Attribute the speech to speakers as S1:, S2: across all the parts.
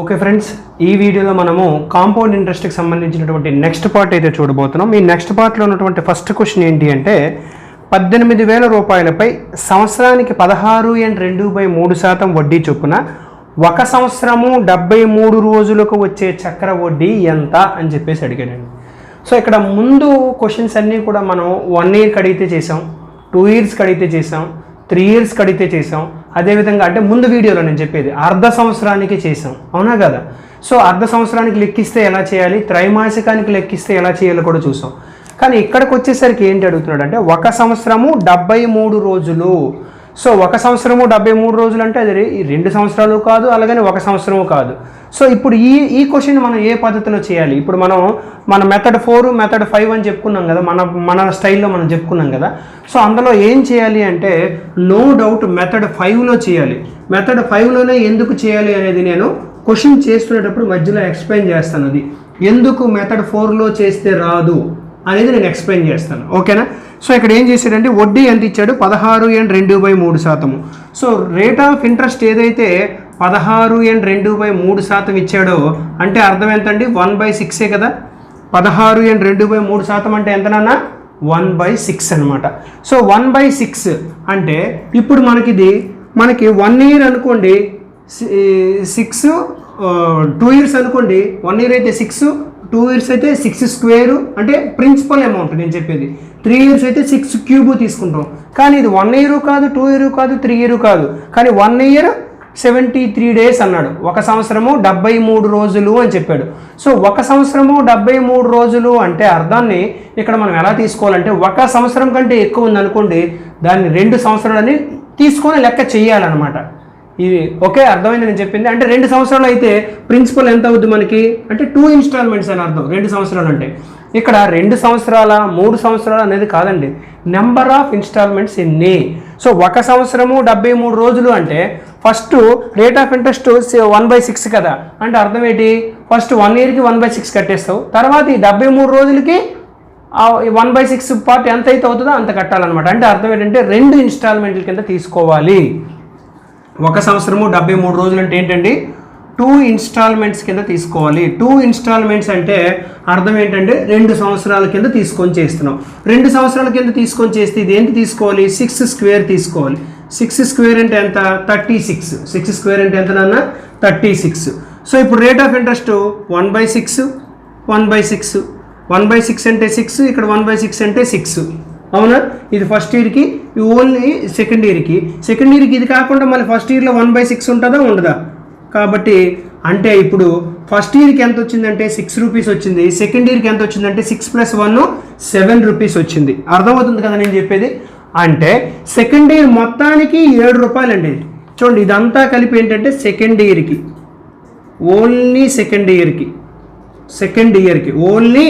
S1: Okay friends, ఈ వీడియోలో మనము కాంపౌండ్ ఇంట్రెస్ట్కి సంబంధించినటువంటి నెక్స్ట్ పార్ట్ అయితే చూడబోతున్నాం. ఈ నెక్స్ట్ పార్ట్లో ఉన్నటువంటి ఫస్ట్ క్వశ్చన్ ఏంటి అంటే 18,000 రూపాయలపై సంవత్సరానికి 16.2/3% వడ్డీ చొప్పున ఒక సంవత్సరము 73 రోజులకు వచ్చే చక్ర వడ్డీ ఎంత అని చెప్పేసి అడిగానండి. సో ఇక్కడ ముందు క్వశ్చన్స్ అన్నీ కూడా మనం 1 ఇయర్కి అడిగితే చేసాం, 2 ఇయర్స్కి అడిగితే చేసాం, 3 ఇయర్స్కి అడిగితే చేసాం. అదేవిధంగా అంటే ముందు వీడియోలో నేను చెప్పేది అర్ధ సంవత్సరానికి చేసాం, అవునా కదా? సో అర్ధ సంవత్సరానికి లెక్కిస్తే ఎలా చేయాలి, త్రైమాసికానికి లెక్కిస్తే ఎలా చేయాలో కూడా చూసాం. కానీ ఇక్కడికి వచ్చేసరికి ఏంటి అడుగుతున్నాడు అంటే 1 సంవత్సరము 73 రోజులు. సో 1 సంవత్సరము 73 రోజులు అంటే అది 2 సంవత్సరాలు కాదు, అలాగని 1 సంవత్సరము కాదు. సో ఇప్పుడు ఈ క్వశ్చన్ మనం ఏ పద్ధతిలో చేయాలి? ఇప్పుడు మన మెథడ్ 4 మెథడ్ 5 అని చెప్పుకున్నాం కదా, మన స్టైల్లో మనం చెప్పుకున్నాం కదా. సో అందులో ఏం చేయాలి అంటే నో డౌట్ మెథడ్ 5లో చేయాలి. మెథడ్ 5లోనే ఎందుకు చేయాలి అనేది నేను క్వశ్చన్ చేస్తున్నప్పుడు మధ్యలో ఎక్స్ప్లెయిన్ చేస్తాను. అది ఎందుకు మెథడ్ 4లో చేస్తే రాదు అనేది నేను ఎక్స్ప్లెయిన్ చేస్తాను, ఓకేనా? సో ఇక్కడ ఏం చేశాడంటే వడ్డీ ఎంత ఇచ్చాడు, 16.2/3%. సో రేట్ ఆఫ్ ఇంట్రెస్ట్ ఏదైతే 16.2/3% ఇచ్చాడో అంటే అర్థం ఎంతండి, 1/6 కదా. 16.2/3% అంటే ఎంతనన్నా 1/6 అనమాట. సో 1/6 అంటే ఇప్పుడు మనకి 1 ఇయర్ అనుకోండి 6, 2 ఇయర్స్ అనుకోండి, 1 ఇయర్ అయితే 6, 2 ఇయర్స్ అయితే 6 స్క్వేరు అంటే ప్రిన్సిపల్ అమౌంట్ నేను చెప్పేది. 3 ఇయర్స్ అయితే 6 క్యూబ్ తీసుకుంటాం. కానీ ఇది 1 ఇయర్ కాదు, 2 ఇయర్ కాదు, 3 ఇయర్ కాదు, కానీ 1 ఇయర్ 73 డేస్ అన్నాడు. 1 సంవత్సరము 73 రోజులు అని చెప్పాడు. సో 1 సంవత్సరము 73 రోజులు అంటే అర్థాన్ని ఇక్కడ మనం ఎలా తీసుకోవాలంటే 1 సంవత్సరం కంటే ఎక్కువ ఉందనుకోండి, దాన్ని 2 సంవత్సరాలని తీసుకొని లెక్క చేయాలన్నమాట. ఇది ఓకే, అర్థమైంది నేను చెప్పింది. అంటే 2 సంవత్సరాలు అయితే ప్రిన్సిపల్ ఎంత అవుద్ది మనకి అంటే 2 ఇన్స్టాల్మెంట్స్ అని అర్థం. 2 సంవత్సరాలు అంటే ఇక్కడ 2 సంవత్సరాల 3 సంవత్సరాలు అనేది కాదండి, నెంబర్ ఆఫ్ ఇన్స్టాల్మెంట్స్ ఎన్ని. సో 1 సంవత్సరము 73 రోజులు అంటే ఫస్ట్ రేట్ ఆఫ్ ఇంట్రెస్ట్ 1/6 కదా. అంటే అర్థం ఏంటి, ఫస్ట్ 1 ఇయర్కి 1/6 కట్టేస్తావు, తర్వాత ఈ 73 రోజులకి 1/6 పార్ట్ ఎంత అయితే అవుతుందో అంత కట్టాలన్నమాట. అంటే అర్థం ఏంటంటే 2 ఇన్స్టాల్మెంట్ల కింద తీసుకోవాలి. 1 సంవత్సరము 73 రోజులు అంటే ఏంటండి, 2 ఇన్స్టాల్మెంట్స్ కింద తీసుకోవాలి. 2 ఇన్స్టాల్మెంట్స్ అంటే అర్థం ఏంటంటే 2 సంవత్సరాల కింద తీసుకొని చేస్తున్నాం. 2 సంవత్సరాల కింద తీసుకొని చేస్తే ఇది ఏంటి తీసుకోవాలి, 6 స్క్వేర్ తీసుకోవాలి. 6 స్క్వేర్ అంటే ఎంత, 36. 6 స్క్వేర్ అంటే ఎంత నాన్న, 36. సో ఇప్పుడు రేట్ ఆఫ్ ఇంట్రెస్ట్ 1/6, 1/6, 1/6 అంటే 6, ఇక్కడ 1/6 అంటే 6, అవునా? ఇది ఫస్ట్ ఇయర్కి, ఓన్లీ సెకండ్ ఇయర్కి ఇది కాకుండా మళ్ళీ ఫస్ట్ ఇయర్లో 1/6 ఉంటుందా ఉండదా? కాబట్టి అంటే ఇప్పుడు ఫస్ట్ ఇయర్కి ఎంత వచ్చిందంటే 6 రూపీస్ వచ్చింది, సెకండ్ ఇయర్కి ఎంత వచ్చిందంటే 6 + 1 7 రూపీస్ వచ్చింది. అర్థమవుతుంది కదా నేను చెప్పేది? అంటే సెకండ్ ఇయర్ మొత్తానికి 7 రూపాయలు అండి. చూడండి ఇదంతా కలిపి ఏంటంటే సెకండ్ ఇయర్కి, ఓన్లీ సెకండ్ ఇయర్కి ఓన్లీ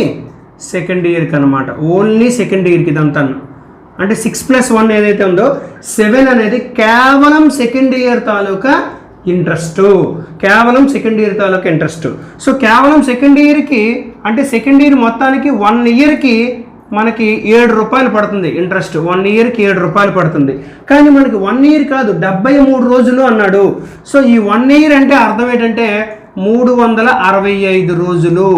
S1: సెకండ్ ఇయర్కి అనమాట. ఓన్లీ సెకండ్ ఇయర్కి ఇదంతా అంటే 6 + 1 ఏదైతే ఉందో 7 అనేది కేవలం సెకండ్ ఇయర్ తాలూకా ఇంట్రెస్ట్, కేవలం సెకండ్ ఇయర్ తాలూకా ఇంట్రెస్ట్. సో కేవలం సెకండ్ ఇయర్కి అంటే సెకండ్ ఇయర్ మొత్తానికి 1 ఇయర్కి మనకి 7 రూపాయలు పడుతుంది ఇంట్రెస్ట్. 1 ఇయర్కి 7 రూపాయలు పడుతుంది. కానీ మనకి 1 ఇయర్ కాదు 73 రోజులు అన్నాడు. సో ఈ 1 ఇయర్ అంటే అర్థం ఏంటంటే 365 రోజులు.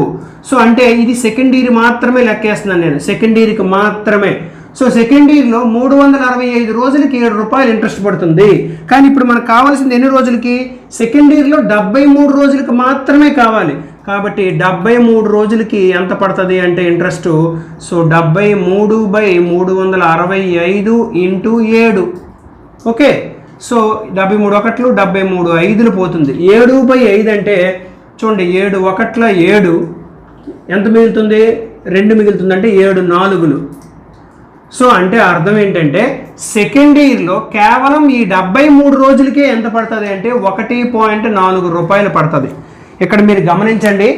S1: సో అంటే ఇది సెకండ్ ఇయర్ మాత్రమే లెక్కేస్తున్నాను నేను, సెకండ్ ఇయర్కి మాత్రమే. సో సెకండ్ ఇయర్లో 365 రోజులకి 7 రూపాయలు ఇంట్రెస్ట్ పడుతుంది. కానీ ఇప్పుడు మనకు కావాల్సింది ఎన్ని రోజులకి, సెకండ్ ఇయర్లో 73 రోజులకి మాత్రమే కావాలి. కాబట్టి 73 రోజులకి ఎంత పడుతుంది అంటే ఇంట్రెస్ట్, సో 73/365 × 7, ఓకే. సో 73 ఒకట్లు 73 5లు పోతుంది. 7/5 అంటే చూడండి 7 ఒకట్ల 7 ఎంత మిగులుతుంది, 2 మిగులుతుంది, అంటే 7 4లు. సో అంటే అర్థం ఏంటంటే సెకండ్ ఇయర్లో కేవలం ఈ 73 రోజులకే ఎంత పడుతుంది అంటే 1.4 రూపాయలు పడుతుంది. ఇక్కడ మీరు గమనించండి,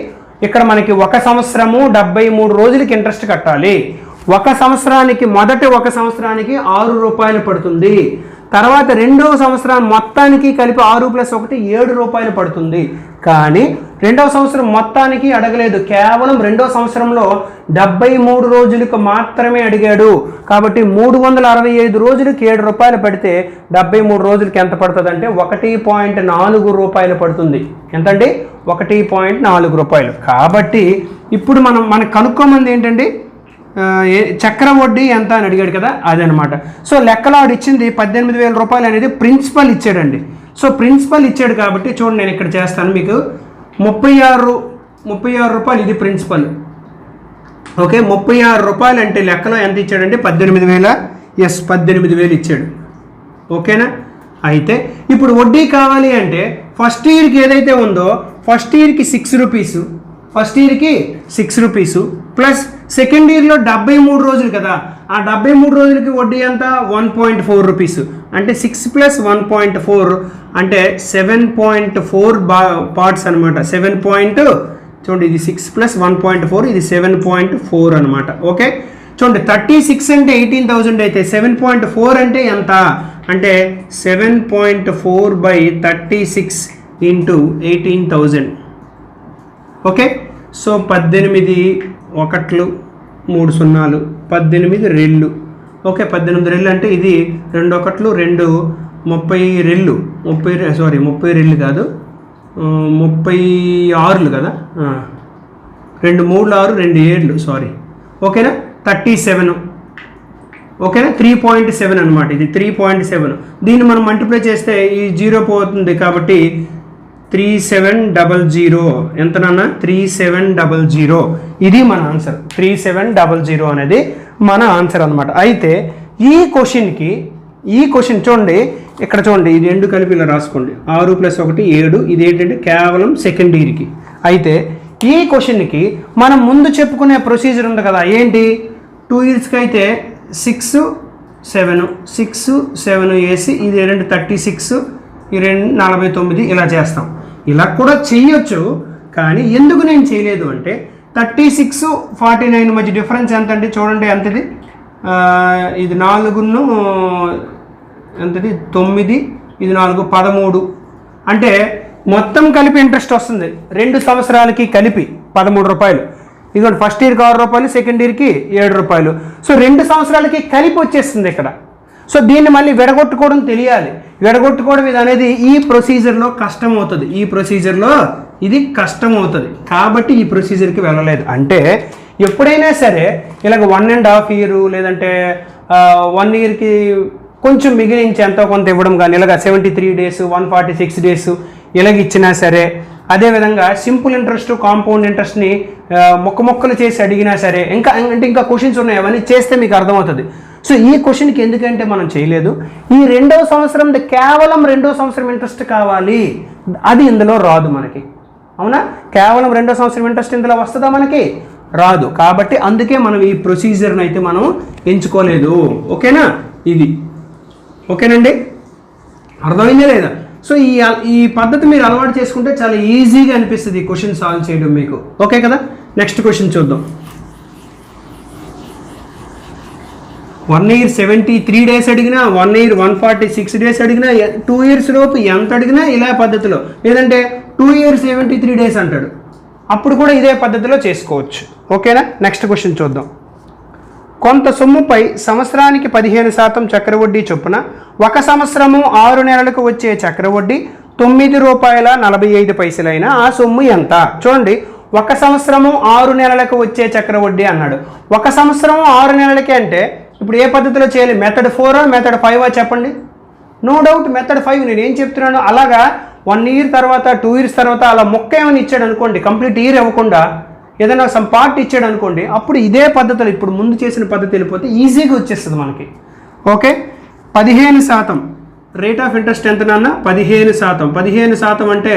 S1: ఇక్కడ మనకి 1 సంవత్సరము 73 రోజులకి ఇంట్రెస్ట్ కట్టాలి. 1 సంవత్సరానికి మొదటి 1 సంవత్సరానికి 6 రూపాయలు పడుతుంది. తర్వాత 2వ సంవత్సరం మొత్తానికి కలిపి 6 + 1 7 రూపాయలు పడుతుంది. కానీ 2వ సంవత్సరం మొత్తానికి అడగలేదు, కేవలం 2వ సంవత్సరంలో 73 రోజులకు మాత్రమే అడిగాడు. కాబట్టి 365 రోజులకి 7 రూపాయలు పడితే 73 రోజులకి ఎంత పడుతుంది అంటే 1.4 రూపాయలు పడుతుంది. ఎంతండి, 1.4 రూపాయలు. కాబట్టి ఇప్పుడు మనకు కనుక్కోమంది ఏంటండి, చక్ర వడ్డీ ఎంత అని అడిగాడు కదా, అదనమాట. సో లెక్కలో ఆడు ఇచ్చింది 18,000 రూపాయలు అనేది ప్రిన్సిపల్ ఇచ్చాడండి. సో ప్రిన్సిపల్ ఇచ్చాడు కాబట్టి చూడండి, నేను ఇక్కడ చేస్తాను మీకు 36 రూపాయలు ఇది ప్రిన్సిపల్. ఓకే, 36 రూపాయలు అంటే లెక్కలో ఎంత ఇచ్చాడంటే 18,000. ఎస్, 18,000 ఇచ్చాడు. ఓకేనా. అయితే ఇప్పుడు వడ్డీ కావాలి అంటే ఫస్ట్ ఇయర్కి ఏదైతే ఉందో ఫస్ట్ ఇయర్కి 6 రూపీస్, ఫస్ట్ ఇయర్కి 6 రూపీస్ ప్లస్ సెకండ్ ఇయర్లో 73 రోజులు కదా, ఆ 73 రోజులకి వడ్డీ ఎంత 1.4 రూపీస్. అంటే 6 + 1.4 అంటే 7.4 పార్ట్స్ అనమాట. 7 చూడండి, ఇది 6 + 1.4 ఇది 7.4 అనమాట. ఓకే, చూడండి 36 అంటే 18,000 అయితే 7.4 అంటే ఎంత అంటే 7.4/36 × 18,000. Okay, so 18 1 3 0 18 రెళ్ళు. ఓకే, 18 రెళ్ళు అంటే ఇది 2 1 2 30 రెళ్ళు, 30 రెళ్ళు కాదు 36 కదా, 2 3 6 2 7 సారీ. ఓకేనా, 37. ఓకేనా, 3.7 అనమాట. ఇది 3.7. దీన్ని మనం మల్టిప్లై చేస్తే ఈ 0 పోతుంది కాబట్టి 3700 ఎంత నాన్న 3700. ఇది మన ఆన్సర్. 3700 అనేది మన ఆన్సర్ అనమాట. అయితే ఈ క్వశ్చన్ చూడండి, ఇక్కడ చూడండి, ఇది 2 కలిపి ఇలా రాసుకోండి. 6 + 1 7. ఇది ఏంటంటే కేవలం సెకండ్ ఇయర్కి. అయితే ఈ క్వశ్చన్కి మనం ముందు చెప్పుకునే ప్రొసీజర్ ఉంది కదా, ఏంటి 2 ఇయర్స్కి అయితే 6 7 వేసి ఇది 2 36 ఈ 2 49 ఇలా చేస్తాం. ఇలా కూడా చెయ్యొచ్చు, కానీ ఎందుకు నేను చేయలేదు అంటే 36 49 మధ్య డిఫరెన్స్ ఎంత అంటే చూడండి ఎంతది, ఇది 4 ఎంతది 9, ఇది 4 13. అంటే మొత్తం కలిపి ఇంట్రెస్ట్ వస్తుంది 2 సంవత్సరాలకి కలిపి 13 రూపాయలు. ఇదిగోండి, ఫస్ట్ ఇయర్కి 6 రూపాయలు, సెకండ్ ఇయర్కి 7 రూపాయలు. సో 2 సంవత్సరాలకి కలిపి వచ్చేస్తుంది ఇక్కడ. సో దీన్ని మళ్ళీ విడగొట్టుకోవడం తెలియాలి. విడగొట్టుకోవడం ఇది అనేది ఈ ప్రొసీజర్లో కష్టం అవుతుంది. ఈ ప్రొసీజర్లో ఇది కష్టం అవుతుంది కాబట్టి ఈ ప్రొసీజర్కి వెళ్ళలేదు. అంటే ఎప్పుడైనా సరే ఇలాగ 1.5 ఇయర్ లేదంటే 1 ఇయర్కి కొంచెం మిగిలించి ఎంతో కొంత ఇవ్వడం కానీ, ఇలాగ 73 డేస్ 146 డేస్ ఇలాగ ఇచ్చినా సరే, అదేవిధంగా సింపుల్ ఇంట్రెస్ట్ కాంపౌండ్ ఇంట్రెస్ట్ని మొక్కలు చేసి అడిగినా సరే, ఇంకా క్వశ్చన్స్ ఉన్నాయి, అవన్నీ చేస్తే మీకు అర్థమవుతుంది. సో ఈ క్వశ్చన్కి ఎందుకంటే మనం చేయలేదు, ఈ 2వ సంవత్సరం కేవలం 2వ సంవత్సరం ఇంట్రెస్ట్ కావాలి, అది ఇందులో రాదు మనకి. అవునా, కేవలం 2వ సంవత్సరం ఇంట్రెస్ట్ ఇందులో వస్తుందా మనకి, రాదు. కాబట్టి అందుకే మనం ఈ ప్రొసీజర్ని అయితే మనం ఎంచుకోలేదు. ఓకేనా, ఇది ఓకేనండి, అర్థమైందా లేదా? సో ఈ పద్ధతి మీరు అలవాటు చేసుకుంటే చాలా ఈజీగా అనిపిస్తుంది ఈ క్వశ్చన్ సాల్వ్ చేయడం మీకు. ఓకే కదా, నెక్స్ట్ క్వశ్చన్ చూద్దాం. 1 ఇయర్ 73 డేస్ అడిగినా, 1 ఇయర్ 146 డేస్ అడిగినా, 2 ఇయర్స్ లోపు ఎంత అడిగినా ఇలా పద్ధతిలో, లేదంటే 2 ఇయర్స్ 73 డేస్ అంటాడు, అప్పుడు కూడా ఇదే పద్ధతిలో చేసుకోవచ్చు. ఓకేనా, నెక్స్ట్ క్వశ్చన్ చూద్దాం. కొంత సొమ్ముపై సంవత్సరానికి 15% చక్రవడ్డీ చొప్పున 1 సంవత్సరము 6 నెలలకు వచ్చే చక్రవడ్డీ ₹9.45 అయినా ఆ సొమ్ము ఎంత? చూడండి, 1 సంవత్సరము 6 నెలలకు వచ్చే చక్రవడ్డీ అన్నాడు. 1 సంవత్సరం 6 నెలలకి అంటే ఇప్పుడు ఏ పద్ధతిలో చేయాలి, మెథడ్ 4 మెథడ్ 5 చెప్పండి. No doubt method 5. నేను ఏం చెప్తున్నాను, అలాగా 1 ఇయర్ తర్వాత 2 ఇయర్స్ తర్వాత అలా మొక్క ఏమైనా ఇచ్చాడు అనుకోండి, కంప్లీట్ ఇయర్ ఇవ్వకుండా ఏదైనా సమ్ పార్ట్ ఇచ్చాడు అనుకోండి, అప్పుడు ఇదే పద్ధతిలో ఇప్పుడు ముందు చేసిన పద్ధతి వెళ్ళిపోతే ఈజీగా వచ్చేస్తుంది మనకి. ఓకే, 15% రేట్ ఆఫ్ ఇంట్రెస్ట్ ఎంత నాన్న 15%. 15% అంటే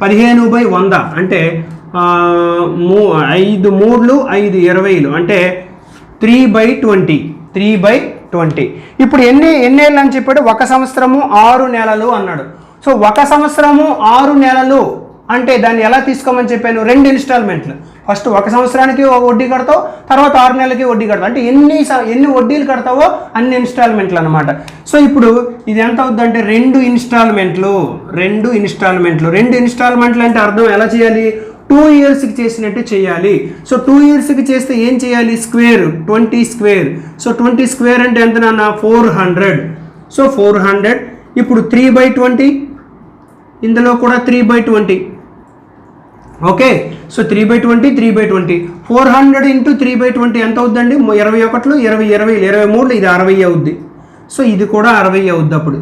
S1: 15/100 అంటే 5 3లు 5 20లు అంటే 3/20. 3/20. ఇప్పుడు ఎన్నేళ్ళు అని చెప్పాడు, 1 సంవత్సరము 6 నెలలు అన్నాడు. సో 1 సంవత్సరము 6 నెలలు అంటే దాన్ని ఎలా తీసుకోమని చెప్పాను, 2 ఇన్స్టాల్మెంట్లు. ఫస్ట్ 1 సంవత్సరానికి వడ్డీ కడతావు, తర్వాత 6 నెలలకి వడ్డీ కడతావు. అంటే ఎన్ని వడ్డీలు కడతావో అన్ని ఇన్స్టాల్మెంట్లు అనమాట. సో ఇప్పుడు ఇది ఎంత అవుతుందంటే 2 ఇన్స్టాల్మెంట్లు. 2 ఇన్స్టాల్మెంట్లు అంటే అర్థం ఎలా చేయాలి, 2 ఇయర్స్కి చేసినట్టు చేయాలి. సో 2 ఇయర్స్కి చేస్తే ఏం చేయాలి, స్క్వేర్ 20 స్క్వేర్. సో 20 స్క్వేర్ అంటే ఎంత నాన్న 400. సో 400. ఇప్పుడు 3/20, ఇందులో కూడా 3/20. ఓకే. సో 3/20 3/20 400 ఇంటూ 3/20 ఎంత అవుద్దండి? 21 20 20 23 ఇది 60 అవుద్ది. సో ఇది కూడా 60 అవుద్ది అప్పుడు.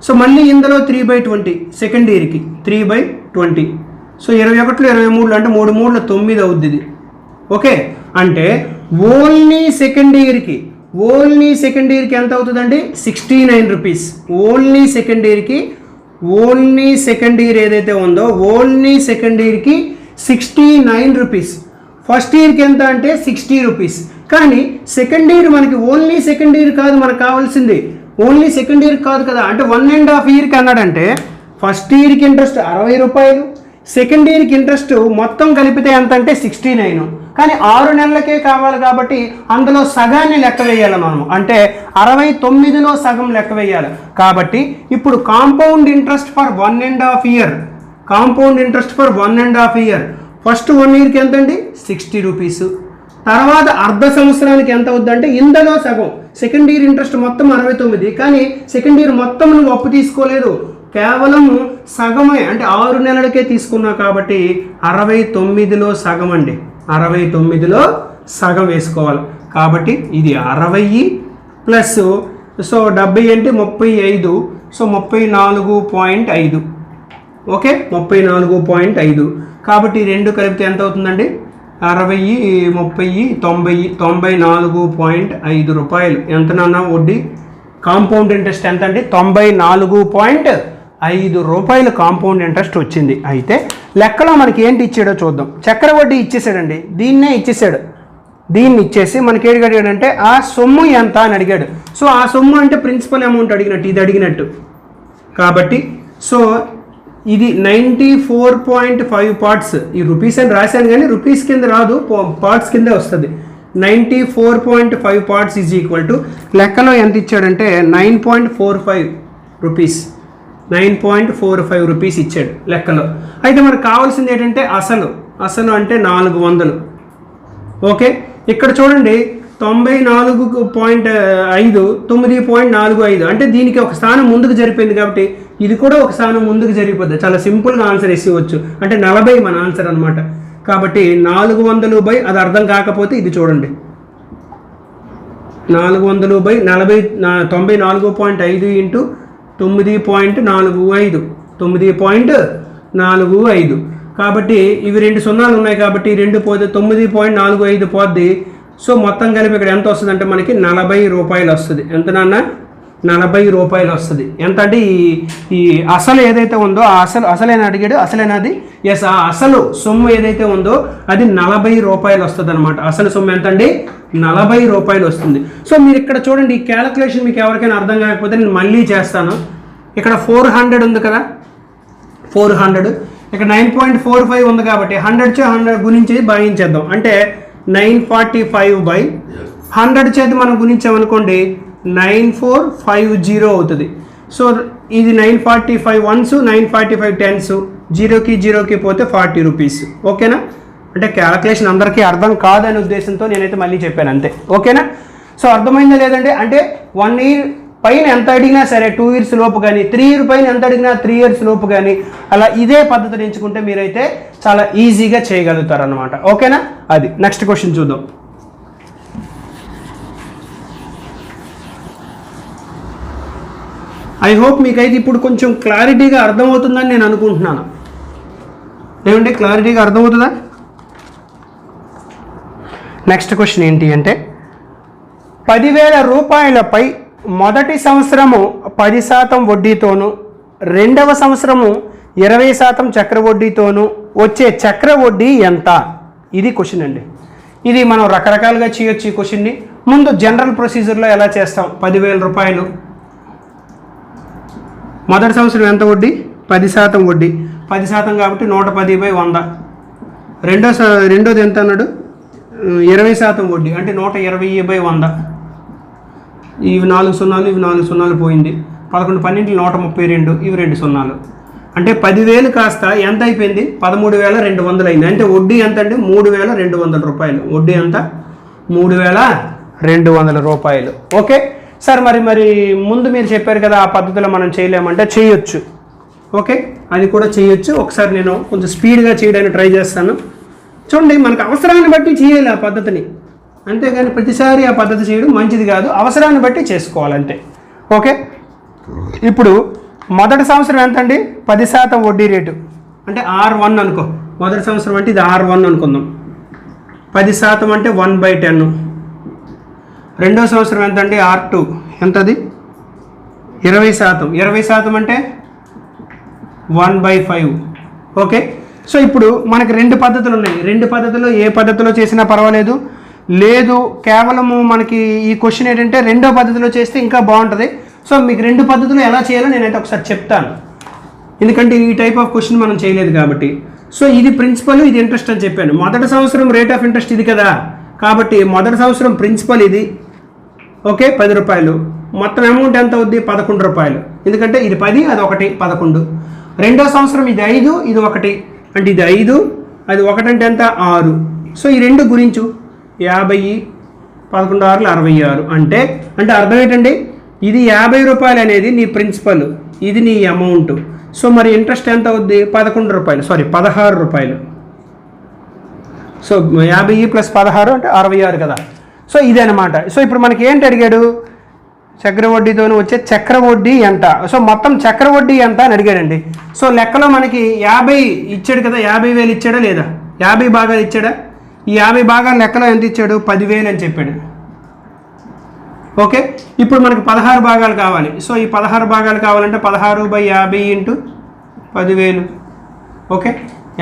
S1: సో మళ్ళీ ఇందులో 3/20 సెకండ్ ఇయర్కి 3/20. సో 21 23 అంటే 3 3 9 అవుద్ది ఇది. ఓకే. అంటే ఓన్లీ సెకండ్ ఇయర్కి ఎంత అవుతుందండి? 69 రూపీస్. ఓన్లీ సెకండ్ ఇయర్ ఏదైతే ఉందో ఓన్లీ సెకండ్ ఇయర్కి 69 రూపీస్. ఫస్ట్ ఇయర్కి ఎంత అంటే 60 రూపీస్. కానీ సెకండ్ ఇయర్ మనకి ఓన్లీ సెకండ్ ఇయర్ కాదు, మనకు కావాల్సింది ఓన్లీ సెకండ్ ఇయర్ కాదు కదా. అంటే 1.5 ఇయర్కి అన్నాడంటే ఫస్ట్ ఇయర్కి ఇంట్రెస్ట్ 60 రూపాయలు, సెకండ్ ఇయర్కి ఇంట్రెస్ట్ మొత్తం కలిపితే ఎంత అంటే 69. కానీ 6 నెలలకే కావాలి కాబట్టి అందులో సగాన్ని లెక్క వేయాలి మనం. అంటే 69లో సగం లెక్క వేయాలి. కాబట్టి ఇప్పుడు compound interest for 1.5 year first 1 ఇయర్కి ఎంత అండి? 60 రూపీస్. తర్వాత అర్ధ సంవత్సరానికి ఎంత అవుద్దంటే ఇందులో సగం సెకండ్ ఇయర్ ఇంట్రెస్ట్ మొత్తం 69. కానీ సెకండ్ ఇయర్ మొత్తం నువ్వు అప్పు తీసుకోలేదు, కేవలం సగమే అంటే 6 నెలలకే తీసుకున్నావు కాబట్టి 69లో సగం అండి. 69లో సగం వేసుకోవాలి. కాబట్టి ఇది 60 ప్లస్ సో 70 అంటే 35. సో 34.5. ఓకే, 34.5. కాబట్టి రెండు కలిపితే ఎంత అవుతుందండి? 60 30 90 94.5 రూపాయలు. ఎంత నాన్న వడ్డీ? కాంపౌండ్ ఇంట్రెస్ట్ ఎంత అండి? 94.5 రూపాయలు కాంపౌండ్ ఇంట్రెస్ట్ వచ్చింది. అయితే లెక్కలో మనకి ఏంటి ఇచ్చాడో చూద్దాం. చక్ర వడ్డీ ఇచ్చేసాడండి, దీన్నే ఇచ్చేసాడు. దీన్ని ఇచ్చేసి మనకి ఏడు అడిగాడంటే ఆ సొమ్ము ఎంత అని అడిగాడు. సో ఆ సొమ్ము అంటే ప్రిన్సిపల్ అమౌంట్ అడిగినట్టు, ఇది అడిగినట్టు. కాబట్టి సో ఇది 94.5 పార్ట్స్. ఈ రూపీస్ అని రాశాను కానీ రూపీస్ కింద రాదు, పార్ట్స్ కిందే వస్తుంది. 94.5 పార్ట్స్ ఈజ్ ఈక్వల్ టు లెక్కలో ఎంత ఇచ్చాడంటే 9.45 రూపీస్. 9.45 రూపీస్ ఇచ్చాడు లెక్కలో. అయితే మనకు కావాల్సింది ఏంటంటే అసలు అంటే 400. ఓకే, ఇక్కడ చూడండి 94.5 9.45 అంటే దీనికి ఒక స్థానం ముందుకు జరిపోయింది కాబట్టి ఇది కూడా ఒక స్థానం ముందుకు జరిగిపోద్ది. చాలా సింపుల్గా ఆన్సర్ ఇవ్వచ్చు. అంటే 40 మన ఆన్సర్ అనమాట. కాబట్టి 400 అది అర్థం కాకపోతే ఇది చూడండి, 400 94.5 ఇంటూ 9.45 9.45. కాబట్టి ఇవి 2 సున్నాలు ఉన్నాయి కాబట్టి 2 పోతే 9.45 పోద్ది. సో మొత్తం కలిపి ఇక్కడ ఎంత వస్తుంది అంటే మనకి 40 రూపాయలు వస్తుంది. ఎంత నాన్న? 40 రూపాయలు వస్తుంది. ఎంత అంటే ఈ అసలు ఏదైతే ఉందో ఆ అసలైన అడిగాడు, అసలైనది ఎస్. ఆ అసలు సొమ్ము ఏదైతే ఉందో అది 40 రూపాయలు వస్తుంది అనమాట. అసలు సొమ్ము ఎంత అండి? 40 రూపాయలు వస్తుంది. సో మీరు ఇక్కడ చూడండి, ఈ క్యాలిక్యులేషన్ మీకు ఎవరికైనా అర్థం కాకపోతే నేను మళ్ళీ చేస్తాను. ఇక్కడ 400 ఉంది కదా, 400. ఇక్కడ 9.45 ఉంది కాబట్టి 100 గుణించి భాగించేద్దాం. అంటే 945/100 చేతి మనం గుణించామనుకోండి 9450 అవుతుంది. సో ఇది 945 వన్స్, 945 టెన్స్, 0కి పోతే 40 రూపీస్. ఓకేనా? అంటే క్యాలిక్యులేషన్ అందరికీ అర్థం కాదనే ఉద్దేశంతో నేనైతే మళ్ళీ చెప్పాను అంతే. ఓకేనా? సో అర్థమైందా లేదంటే? అంటే 1 ఇయర్ పైన ఎంత అడిగినా సరే 2 ఇయర్స్ లోపు కానీ, 3 ఇయర్ పైన ఎంత అడిగినా 3 ఇయర్స్ లోపు కానీ, అలా ఇదే పద్ధతిని ఎంచుకుంటే మీరైతే చాలా ఈజీగా చేయగలుగుతారు అనమాట. ఓకేనా? అది నెక్స్ట్ క్వశ్చన్ చూద్దాం. ఐ హోప్ మీకైతే ఇప్పుడు కొంచెం క్లారిటీగా అర్థమవుతుందని నేను అనుకుంటున్నాను. ఏమంటే క్లారిటీగా అర్థమవుతుందా? నెక్స్ట్ క్వశ్చన్ ఏంటి అంటే 10,000 రూపాయలపై మొదటి సంవత్సరము 10% వడ్డీతోనూ, రెండవ సంవత్సరము 20% చక్ర వడ్డీతోనూ వచ్చే చక్ర వడ్డీ ఎంత? ఇది క్వశ్చన్ అండి. ఇది మనం రకరకాలుగా చేయొచ్చు ఈ క్వశ్చన్ని. ముందు జనరల్ ప్రొసీజర్లో ఎలా చేస్తాం? 10,000 రూపాయలు మొదటి సంవత్సరం ఎంత వడ్డీ? 10% వడ్డీ. 10% కాబట్టి 110/100. రెండోది ఎంత అన్నాడు? 20% వడ్డీ అంటే 120/100. ఇవి 4 సున్నాలు, ఇవి 4 సున్నాలు పోయింది. 11 12 132, ఇవి 2 సున్నాలు. అంటే 10,000 కాస్త ఎంత అయిపోయింది? 13,200 అయింది. అంటే వడ్డీ ఎంత అండి? 3,200 రూపాయలు. వడ్డీ ఎంత? 3,200 రూపాయలు. ఓకే సార్, మరి ముందు మీరు చెప్పారు కదా ఆ పద్ధతిలో మనం చేయలేమంటే చేయొచ్చు. ఓకే, అది కూడా చేయొచ్చు. ఒకసారి నేను కొంచెం స్పీడ్గా చేయడానికి ట్రై చేస్తాను. చూడండి, మనకు అవసరాన్ని బట్టి చేయాలి ఆ పద్ధతిని, అంతేగాని ప్రతిసారి ఆ పద్ధతి చేయడం మంచిది కాదు. అవసరాన్ని బట్టి చేసుకోవాలంటే. ఓకే, ఇప్పుడు మొదటి సంవత్సరం ఎంత అండి? 10% వడ్డీ రేటు అంటే R1 అనుకో. మొదటి సంవత్సరం అంటే ఇది R1 అనుకుందాం. 10% అంటే 1/10. రెండో సంవత్సరం ఎంత అండి? R2 ఎంతది? 20%. 20% అంటే 1/5. ఓకే, సో ఇప్పుడు మనకి రెండు పద్ధతులు ఉన్నాయి. రెండు పద్ధతులు ఏ పద్ధతిలో చేసినా పర్వాలేదు. లేదు కేవలము మనకి ఈ క్వశ్చన్ ఏంటంటే రెండో పద్ధతిలో చేస్తే ఇంకా బాగుంటుంది. సో మీకు రెండు పద్ధతులు ఎలా చేయాలో నేనైతే ఒకసారి చెప్తాను, ఎందుకంటే ఈ టైప్ ఆఫ్ క్వశ్చన్ మనం చేయలేదు కాబట్టి. సో ఇది ప్రిన్సిపల్, ఇది ఇంట్రెస్ట్ అని చెప్పాను. మొదటి సంవత్సరం రేట్ ఆఫ్ ఇంట్రెస్ట్ ఇది కదా, కాబట్టి మొదటి సంవత్సరం ప్రిన్సిపల్ ఇది. ఓకే, 10 రూపాయలు. మొత్తం అమౌంట్ ఎంత అవుద్ది? 11 రూపాయలు. ఎందుకంటే ఇది 10, అది 1, 11. రెండో సంవత్సరం ఇది 5, ఇది 1 అంటే ఇది 5, అది 1 అంటే ఎంత? 6. సో ఈ రెండు గురించు 50, 11 6 66 అంటే అర్థం ఏంటండి? ఇది 50 రూపాయలు అనేది నీ ప్రిన్సిపల్, ఇది నీ అమౌంట్. సో మరి ఇంట్రెస్ట్ ఎంత అవుద్ది? 11 రూపాయలు, సారీ 16 రూపాయలు. సో 50 + 16 అంటే 66 కదా. సో ఇదే అనమాట. సో ఇప్పుడు మనకి ఏంటి అడిగాడు? చక్రవడ్డీతో వచ్చే చక్రవడ్డీ ఎంత? సో మొత్తం చక్రవడ్డీ ఎంత అని అడిగాడండి. సో లెక్కలో మనకి 50 ఇచ్చాడు కదా, 50,000 ఇచ్చాడా లేదా? 50 భాగాలు ఇచ్చాడా? ఈ 50 భాగాలు లెక్కలో ఎంత ఇచ్చాడు? 10,000 అని చెప్పాడు. ఓకే, ఇప్పుడు మనకి 16 భాగాలు కావాలి. సో ఈ 16 భాగాలు కావాలంటే 16/50 × 10,000. ఓకే,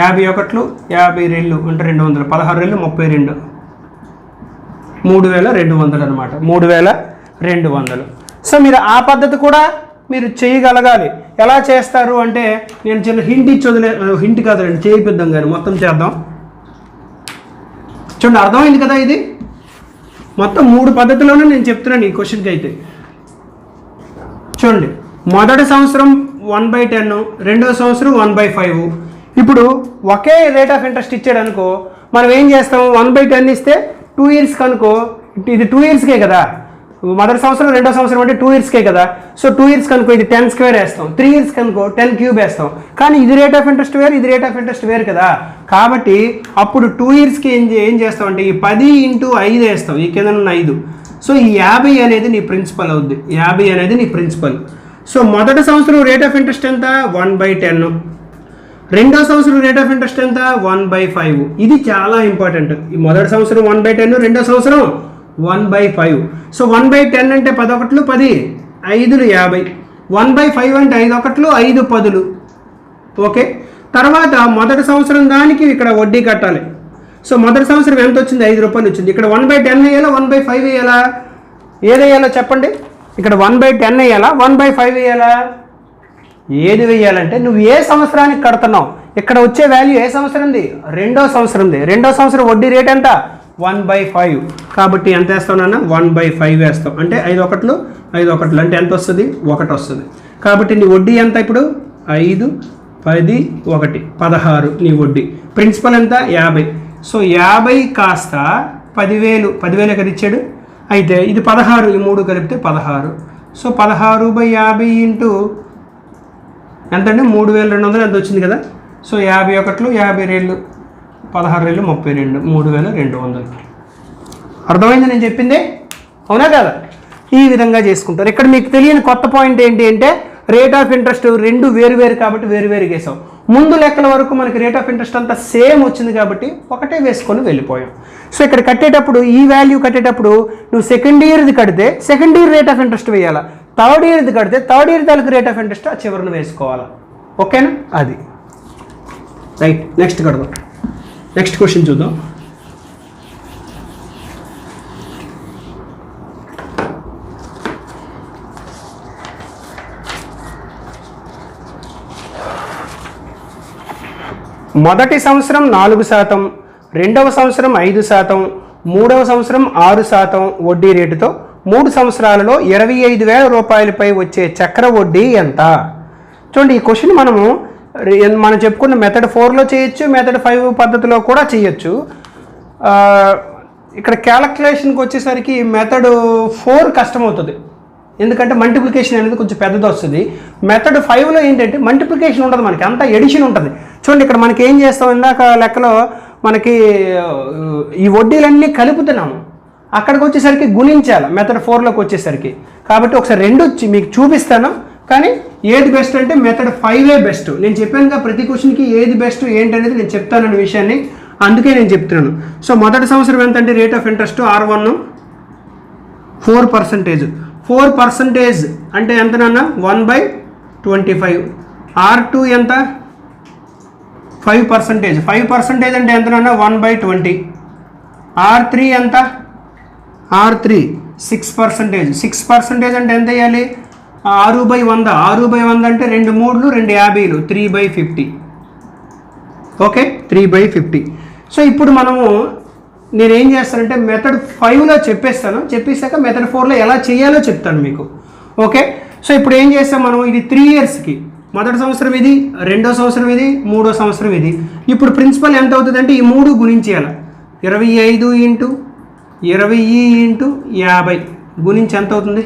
S1: 51 52 అంటే 200. 16 రెళ్ళు 32, 3,200 అనమాట. 3,200. సో మీరు ఆ పద్ధతి కూడా మీరు చేయగలగాలి. ఎలా చేస్తారు అంటే నేను చిన్న హింట్ ఇచ్చి హింట్ కాదండి, చేయిద్దాం కానీ మొత్తం చేద్దాం. చూడండి, అర్థమైంది కదా? ఇది మొత్తం 3 పద్ధతిలోనే నేను చెప్తున్నాను ఈ క్వశ్చన్కి అయితే. చూడండి, మొదటి సంవత్సరం 1/10, రెండో సంవత్సరం 1/5. ఇప్పుడు ఒకే రేట్ ఆఫ్ ఇంట్రెస్ట్ ఇచ్చాడు అనుకో, మనం ఏం చేస్తాం? 1/10 ఇస్తే 2 ఇయర్స్ కనుకో, ఇది 2 ఇయర్స్కే కదా. మొదటి సంవత్సరం రెండో సంవత్సరం అంటే 2 ఇయర్స్కే కదా. సో 2 ఇయర్స్ కనుకో ఇది 10² వేస్తాం, 3 ఇయర్స్ కనుకో 10³ వేస్తాం. కానీ ఇది రేట్ ఆఫ్ ఇంట్రెస్ట్ వేరు, ఇది రేట్ ఆఫ్ ఇంట్రెస్ట్ వేరు కదా. కాబట్టి అప్పుడు 2 ఇయర్స్కి ఏం చేస్తాం అంటే ఈ 10 × 5 వేస్తాం, ఈ కింద ఉన్న 5. సో ఈ 50 అనేది నీ ప్రిన్సిపల్ అవుద్ది. 50 అనేది నీ ప్రిన్సిపల్. సో మొదటి సంవత్సరం రేట్ ఆఫ్ ఇంట్రెస్ట్ ఎంత? 1/10. రెండో సంవత్సరం రేట్ ఆఫ్ ఇంట్రెస్ట్ ఎంత? 1/5. ఇది చాలా ఇంపార్టెంట్. ఈ మొదటి సంవత్సరం 1/10, రెండో సంవత్సరం 1/5. సో 1/10 అంటే 10 1 10, 5 50. 1/5 అంటే 5 1 5 10. ఓకే, తర్వాత మొదటి సంవత్సరం దానికి ఇక్కడ వడ్డీ కట్టాలి. సో మొదటి సంవత్సరం ఎంత వచ్చింది? 5 రూపాయలు వచ్చింది. ఇక్కడ 1/10 వేయాలా, 1/5 వేయాలా? ఏది వేయాలో చెప్పండి. ఇక్కడ 1/10 వేయాలా, 1/5 వేయాలా? ఏది వేయాలంటే నువ్వు ఏ సంవత్సరానికి కడుతున్నావు, ఇక్కడ వచ్చే వాల్యూ ఏ సంవత్సరంది? రెండో సంవత్సరంది. రెండో సంవత్సరం వడ్డీ రేట్ ఎంత? 1/5. కాబట్టి ఎంత వేస్తావు నాన్న? 1/5 వేస్తావు. అంటే 5 1 5 1 అంటే ఎంత వస్తుంది? 1 వస్తుంది. కాబట్టి నీ వడ్డీ ఎంత ఇప్పుడు? 5 10 1 16 నీ వడ్డీ. ప్రిన్సిపల్ ఎంత? 50. సో 50 కాస్త 10,000, 10,000 కదా ఇచ్చాడు. అయితే ఇది 16, ఈ 3 కలిపితే 16. సో 16/50 ఇంటూ ఎంత అండి? 3,200 ఎంత వచ్చింది కదా. సో 51 50 రెళ్ళు 16 రెళ్ళు 32, 3,200. అర్థమైంది నేను చెప్పింది? అవునా కదా? ఈ విధంగా చేసుకుంటారు. ఇక్కడ మీకు తెలియని కొత్త పాయింట్ ఏంటి అంటే రేట్ ఆఫ్ ఇంట్రెస్ట్ రెండు వేరు కాబట్టి వేరు వేసాం. ముందు లెక్కల వరకు మనకి రేట్ ఆఫ్ ఇంట్రెస్ట్ అంతా సేమ్ వచ్చింది కాబట్టి ఒకటే వేసుకొని వెళ్ళిపోయాం. సో ఇక్కడ కట్టేటప్పుడు ఈ వాల్యూ కట్టేటప్పుడు నువ్వు సెకండ్ ఇయర్ది కడితే second year rate of interest వేయాలా, థర్డ్ ఇయర్ది కడితే థర్డ్ ఇయర్ తాలూకు రేట్ ఆఫ్ ఇంట్రెస్ట్ ఆ చివరిని వేసుకోవాలా. ఓకేనా? అది రైట్. నెక్స్ట్ కడదాం. నెక్స్ట్ క్వశ్చన్ చూద్దాం. మొదటి సంవత్సరం 4%, రెండవ సంవత్సరం 5%, మూడవ సంవత్సరం 6% వడ్డీ రేటుతో 3 సంవత్సరాలలో 25,000 రూపాయలపై వచ్చే చక్ర వడ్డీ ఎంత? చూడండి, ఈ క్వశ్చన్ మనం చెప్పుకున్న మెథడ్ 4లో చేయొచ్చు, మెథడ్ 5 పద్ధతిలో కూడా చేయొచ్చు. ఇక్కడ క్యాలిక్యులేషన్కి వచ్చేసరికి మెథడ్ 4 కష్టమవుతుంది. ఎందుకంటే మల్టిప్లికేషన్ అనేది కొంచెం పెద్దది వస్తుంది. మెథడ్ 5లో ఏంటంటే మల్టిప్లికేషన్ ఉంటుంది, మనకి అంతా ఎడిషన్ ఉంటుంది. చూడండి ఇక్కడ మనకి ఏం చేస్తాం, ఇందాక లెక్కలో మనకి ఈ వడ్డీలన్నీ కలుపుతున్నాము, అక్కడికి వచ్చేసరికి గుణించాలి మెథడ్ 4లోకి వచ్చేసరికి. కాబట్టి ఒకసారి రెండు మీకు చూపిస్తాను, కానీ ఏది బెస్ట్ అంటే మెథడ్ 5ఏ బెస్ట్. నేను చెప్పానుగా ప్రతి క్వశ్చన్కి ఏది బెస్ట్ ఏంటనేది నేను చెప్తానన్న విషయాన్ని, అందుకే నేను చెప్తున్నాను. సో మొదటి సంవత్సరం ఎంత అంటే రేట్ ఆఫ్ ఇంట్రెస్ట్ R1 4%. 4% అంటే ఎంత నాన్న 1/25. R2 ఎంత 5%. 5% అంటే ఎంత నాన్న 1/20. R3 ఎంత R3 6%. 6% అంటే ఎంత వేయాలి 6/100. 6/100 అంటే 2 3లు 2 50లు 3/50. ఓకే 3/50. సో ఇప్పుడు మనము నేనేం చేస్తానంటే మెథడ్ 5లో చెప్పేసాక మెథడ్ 4లో ఎలా చేయాలో చెప్తాను మీకు. ఓకే సో ఇప్పుడు ఏం చేస్తాం మనం, ఇది 3 ఇయర్స్కి, మొదటి సంవత్సరం ఇది, రెండో సంవత్సరం ఇది, మూడో సంవత్సరం ఇది. ఇప్పుడు ప్రిన్సిపల్ ఎంత అవుతుంది అంటే ఈ 3 గుణించేయాలి. 25 × 20 × 50 గుణించి ఎంత అవుతుంది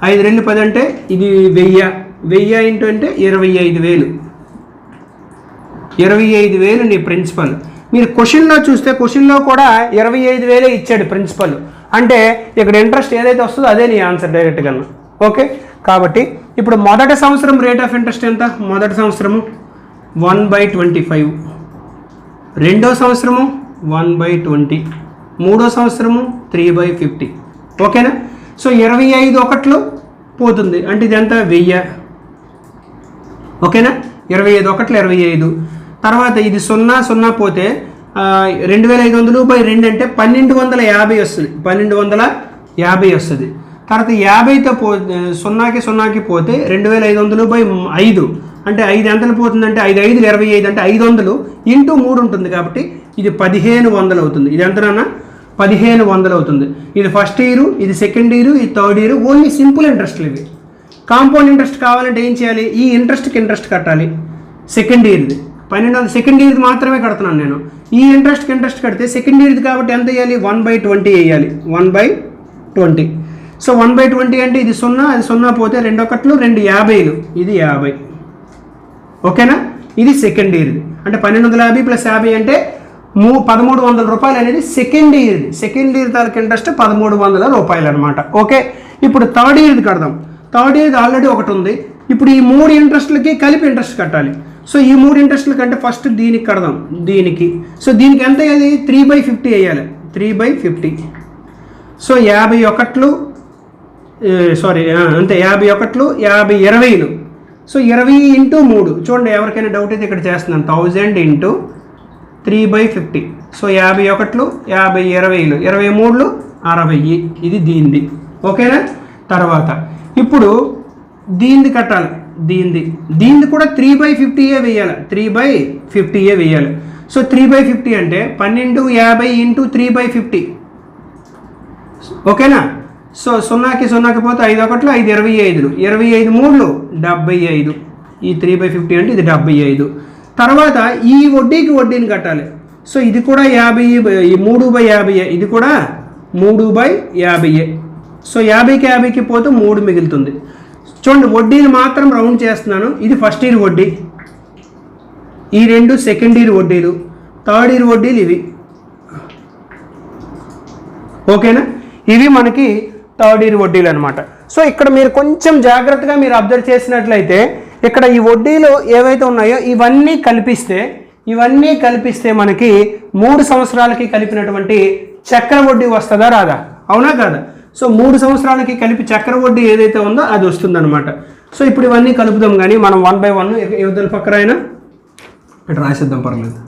S1: 5 2 10 అంటే ఇది 1000 ఇంటూ అంటే 25,000. 25,000 నీ ప్రిన్సిపల్. మీరు క్వశ్చన్లో చూస్తే క్వశ్చన్లో కూడా 25,000 ఇచ్చాడు ప్రిన్సిపల్, అంటే ఇక్కడ ఇంట్రెస్ట్ ఏదైతే వస్తుందో అదే నీ ఆన్సర్ డైరెక్ట్గా. ఓకే కాబట్టి ఇప్పుడు మొదటి సంవత్సరం రేట్ ఆఫ్ ఇంట్రెస్ట్ ఎంత, మొదటి సంవత్సరము 1/25, రెండో సంవత్సరము 1/20, మూడో సంవత్సరము 3/50. ఓకేనా. సో 25 ఒకట్లు పోతుంది అంటే ఇది ఎంత 1000. ఓకేనా 25 ఒకట్లు 25. తర్వాత ఇది 0 పోతే 2500/2 అంటే 1250 వస్తుంది. 1250 వస్తుంది. తర్వాత 50తో 0కి పోతే 2500/5 అంటే 5 ఎంతలు పోతుందంటే 5 5 25 అంటే 500 ఇంటూ 3 ఉంటుంది కాబట్టి ఇది 1500 అవుతుంది. ఇది ఎంతనన్నా 1500 అవుతుంది. ఇది ఫస్ట్ ఇయర్, ఇది సెకండ్ ఇయర్, ఇది థర్డ్ ఇయర్. ఓన్లీ సింపుల్ ఇంట్రెస్ట్లు ఇవి. కాంపౌండ్ ఇంట్రెస్ట్ కావాలంటే ఏం చేయాలి, ఈ ఇంట్రెస్ట్కి ఇంట్రెస్ట్ కట్టాలి. సెకండ్ ఇయర్ది 1200 సెకండ్ ఇయర్ది మాత్రమే కడుతున్నాను నేను. ఈ ఇంట్రెస్ట్కి ఇంట్రెస్ట్ కడితే సెకండ్ ఇయర్ది కాబట్టి ఎంత వేయాలి 1/20 వేయాలి. 1/20. సో 1/20 అంటే ఇది 0, అది 0 పోతే 2 ఒకట్లు 2 50లు, ఇది 50. ఓకేనా. ఇది సెకండ్ ఇయర్ది అంటే 1250 + 50 అంటే 1300 రూపాయలు అనేది సెకండ్ ఇయర్ది. సెకండ్ ఇయర్ తాలూకు ఇంట్రెస్ట్ 1300 రూపాయలు అనమాట. ఓకే ఇప్పుడు థర్డ్ ఇయర్ది కడదాం. థర్డ్ ఇయర్ది ఆల్రెడీ ఒకటి ఉంది. ఇప్పుడు ఈ 3 ఇంట్రెస్ట్లకి కలిపి ఇంట్రెస్ట్ కట్టాలి. సో ఈ 3 ఇంట్రెస్ట్ల కంటే ఫస్ట్ దీనికి కడదాం. దీనికి సో దీనికి ఎంత అయ్యేది 3/50 వేయాలి. 3/50. సో 51 సారీ అంతే 51 50 20లు. సో 20 × 3 చూడండి, ఎవరికైనా డౌట్ అయితే ఇక్కడ చేస్తున్నాను. 1000 × 3/50. సో 51 50 20లు 23లు 60. ఇది దీనిది. ఓకేనా. తర్వాత ఇప్పుడు దీనిది కట్టాలి. దీనిది కూడా 3/50 వేయాలి. 3/50 వేయాలి. సో 3/50 అంటే 1250 × 3/50. ఓకేనా. సో 0కి పోతే 5 ఒకట్లు 5 25లు 25 3లు 75. ఈ 3/50 అంటే ఇది 75. తర్వాత ఈ వడ్డీని కట్టాలి. సో ఇది కూడా 50, ఈ 3/50, ఇది కూడా 3/50. సో 50కి 50కి పోతే 3 మిగులుతుంది. చూడండి వడ్డీని మాత్రం రౌండ్ చేస్తున్నాను. ఇది ఫస్ట్ ఇయర్ వడ్డీ, ఈ 2 సెకండ్ ఇయర్ వడ్డీలు, థర్డ్ ఇయర్ వడ్డీలు ఇవి. ఓకేనా. ఇవి మనకి థర్డ్ ఇయర్ వడ్డీలు అనమాట. సో ఇక్కడ మీరు కొంచెం జాగ్రత్తగా మీరు అబ్జర్వ్ చేసినట్లయితే ఇక్కడ ఈ వడ్డీలు ఏవైతే ఉన్నాయో ఇవన్నీ కల్పిస్తే మనకి 3 సంవత్సరాలకి కలిపినటువంటి చక్ర వడ్డీ వస్తుందా రాదా, అవునా కాదా. సో 3 సంవత్సరాలకి కలిపి చక్ర వడ్డీ ఏదైతే ఉందో అది వస్తుందన్నమాట. సో ఇప్పుడు ఇవన్నీ కలుపుదాం, కానీ మనం 1 by 1 ఇవతల పక్కన అయినా ఇక్కడ రాసేద్దాం, పర్లేదు.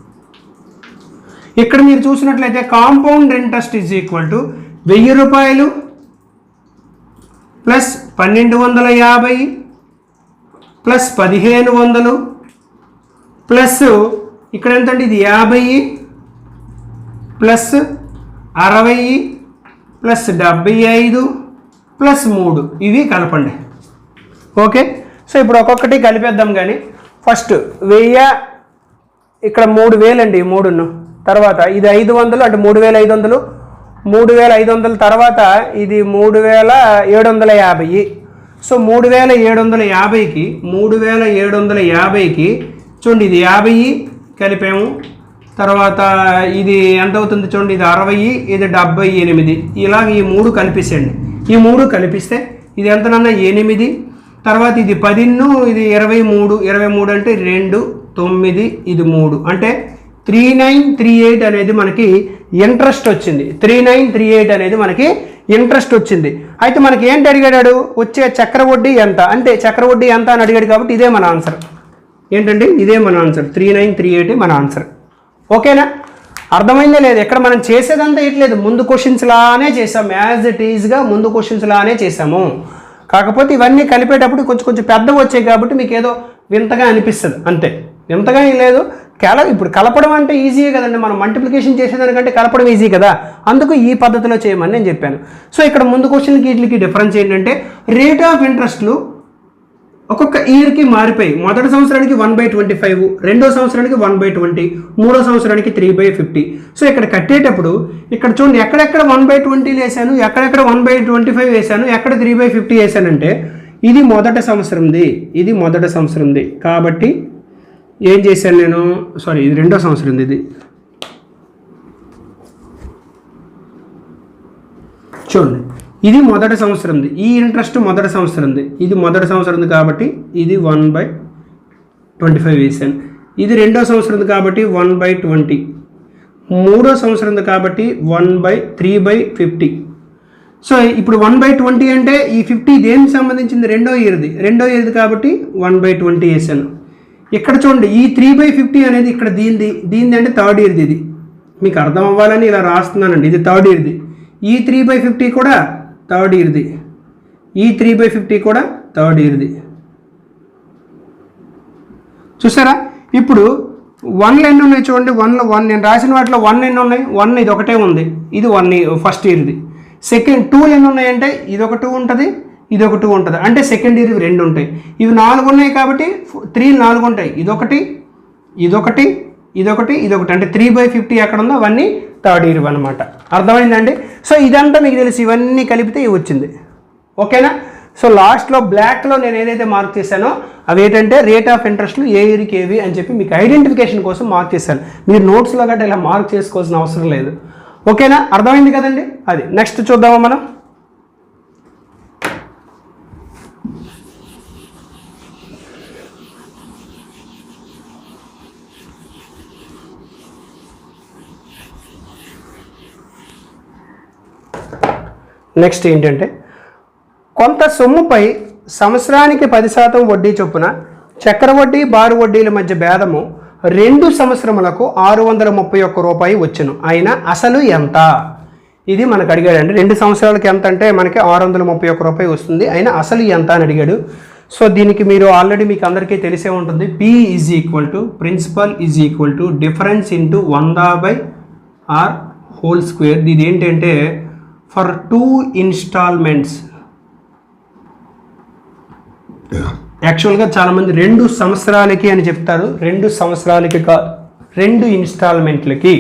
S1: ఇక్కడ మీరు చూసినట్లయితే compound interest is equal to 1000 రూపాయలు ప్లస్ 1250 ప్లస్ 1500 ప్లస్ ఇక్కడ ఎంతండి ఇది 50 ప్లస్ 60 ప్లస్ 75 ప్లస్ 3 ఇవి కలపండి. ఓకే. సో ఇప్పుడు ఒక్కొక్కటి కలిపేద్దాం. కానీ ఫస్ట్ 1000 ఇక్కడ 3000 అండి, 3ను. తర్వాత ఇది 500 అంటే 3500 3500 తర్వాత ఇది 3750. సో 3750కి 3750కి చూడండి, ఇది 50 కలిపాము, తర్వాత ఇది ఎంత అవుతుంది చూడండి, ఇది 60, ఇది 78. ఇలాగ ఈ 3 కలిపిసేయండి. ఈ 3 కలిపిస్తే ఇది ఎంతనన్నా 8, తర్వాత ఇది 10, ఇది 23 అంటే 2, 9, ఇది 3 అంటే 3938 అనేది మనకి ఇంట్రెస్ట్ వచ్చింది. 3938 అనేది మనకి ఇంట్రెస్ట్ వచ్చింది. అయితే మనకి ఏంటి అడిగాడు, వచ్చే చక్ర వడ్డీ ఎంత అంటే చక్ర వడ్డీ ఎంత అని అడిగాడు కాబట్టి ఇదే మన ఆన్సర్. ఏంటండి, ఇదే మన ఆన్సర్. 3938 మన ఆన్సర్. ఓకేనా, అర్థమైందే లేదు. ఇక్కడ మనం చేసేదంతా ఇట్లేదు, ముందు క్వశ్చన్స్ లానే చేసాం, యాజ్ ఇట్ ఈజ్గా ముందు క్వశ్చన్స్ లానే చేసాము. కాకపోతే ఇవన్నీ కలిపేటప్పుడు కొంచెం పెద్దగా వచ్చాయి కాబట్టి మీకు ఏదో వింతగా అనిపిస్తుంది అంతే, వింతగా ఏం లేదు. ఇప్పుడు కలపడం అంటే ఈజీయే కదండి, మనం మల్టిప్లికేషన్ చేసేదానికంటే కలపడం ఈజీ కదా, అందుకు ఈ పద్ధతిలో చేయమని నేను చెప్పాను. సో ఇక్కడ ముందు క్వశ్చన్కి వీటికి డిఫరెన్స్ ఏంటంటే రేట్ ఆఫ్ ఇంట్రెస్ట్లు ఒక్కొక్క ఇయర్కి మారిపోయి, మొదటి సంవత్సరానికి 1/25, రెండో సంవత్సరానికి 1/20, మూడో సంవత్సరానికి 3/50. సో ఇక్కడ కట్టేటప్పుడు ఇక్కడ చూడండి, ఎక్కడెక్కడ 1/20 వేసాను, ఎక్కడెక్కడ 1/25 వేసాను, ఎక్కడ 3/50 వేసానంటే ఇది మొదటి సంవత్సరంది కాబట్టి ఏం చేశాను నేను, సారీ ఇది రెండో సంవత్సరం, ఇది చూడండి, ఇది మొదటి సంవత్సరంది, ఈ ఇంట్రెస్ట్ మొదటి సంవత్సరంది, ఇది మొదటి సంవత్సరంది కాబట్టి ఇది 1/25 వేసాను. ఇది రెండో సంవత్సరంది కాబట్టి 1/20, మూడో సంవత్సరంది కాబట్టి 1/3/50. సో ఇప్పుడు 1/20 అంటే ఈ 50 దేనికి సంబంధించింది, రెండో ఇయర్ది కాబట్టి 1/20 వేసాను. ఇక్కడ చూడండి, ఈ 3/50 అనేది ఇక్కడ దీనిది అంటే థర్డ్ ఇయర్ది. ఇది మీకు అర్థం అవ్వాలని ఇలా రాస్తున్నానండి, ఇది థర్డ్ ఇయర్ది. ఈ 3/50 కూడా థర్డ్ ఇయర్ది, ఈ 3/50 కూడా థర్డ్ ఇయర్ది. చూసారా, ఇప్పుడు 1 ఎన్ని ఉన్నాయి చూడండి, 1 నేను రాసిన వాటిలో 1 ఎన్ని ఉన్నాయి, 1 ఇది ఒకటే ఉంది, ఇది 1 ఫస్ట్ ఇయర్ది. సెకండ్ 2 ఎన్ని ఉన్నాయంటే ఇది ఒక 2 ఉంటుంది, ఇది ఒక 2 ఉంటుంది, అంటే సెకండ్ ఇయర్ 2 ఉంటాయి. ఇవి 4 ఉన్నాయి కాబట్టి 3 4 ఉంటాయి, ఇదొకటి అంటే 3/50 ఎక్కడ ఉందో అవన్నీ థర్డ్ ఇయర్ అనమాట. అర్థమైందండి. సో ఇదంతా మీకు తెలిసి ఇవన్నీ కలిపితే ఇవి వచ్చింది. ఓకేనా. సో లాస్ట్లో బ్లాక్లో నేను ఏదైతే మార్క్ చేశానో అవి ఏంటంటే రేట్ ఆఫ్ ఇంట్రెస్ట్లు ఏ ఇయర్కి ఏవి అని చెప్పి మీకు ఐడెంటిఫికేషన్ కోసం మార్క్ చేశాను. మీరు నోట్స్లో గట్రా ఇలా మార్క్ చేసుకోవాల్సిన అవసరం లేదు. ఓకేనా, అర్థమైంది కదండి. అది నెక్స్ట్ చూద్దామా మనం. నెక్స్ట్ ఏంటంటే కొంత సొమ్ముపై సంవత్సరానికి 10% వడ్డీ చొప్పున చక్రవడ్డీ బారు వడ్డీల మధ్య భేదము 2 సంవత్సరములకు 631 రూపాయి వచ్చును, అయినా అసలు ఎంత? ఇది మనకు అడిగాడండి. 2 సంవత్సరాలకి ఎంత అంటే మనకి 631 రూపాయి వస్తుంది, అయినా అసలు ఎంత అని అడిగాడు. సో దీనికి మీరు ఆల్రెడీ మీకు అందరికీ తెలిసే ఉంటుంది, P = principal = difference into 100/r². ఇది ఏంటంటే ఫర్ 2 ఇన్స్టాల్మెంట్స్. యాక్చువల్గా చాలామంది 2 సంవత్సరాలకి అని చెప్తారు, 2 సంవత్సరాలకి కాదు, 2 ఇన్స్టాల్మెంట్లకి.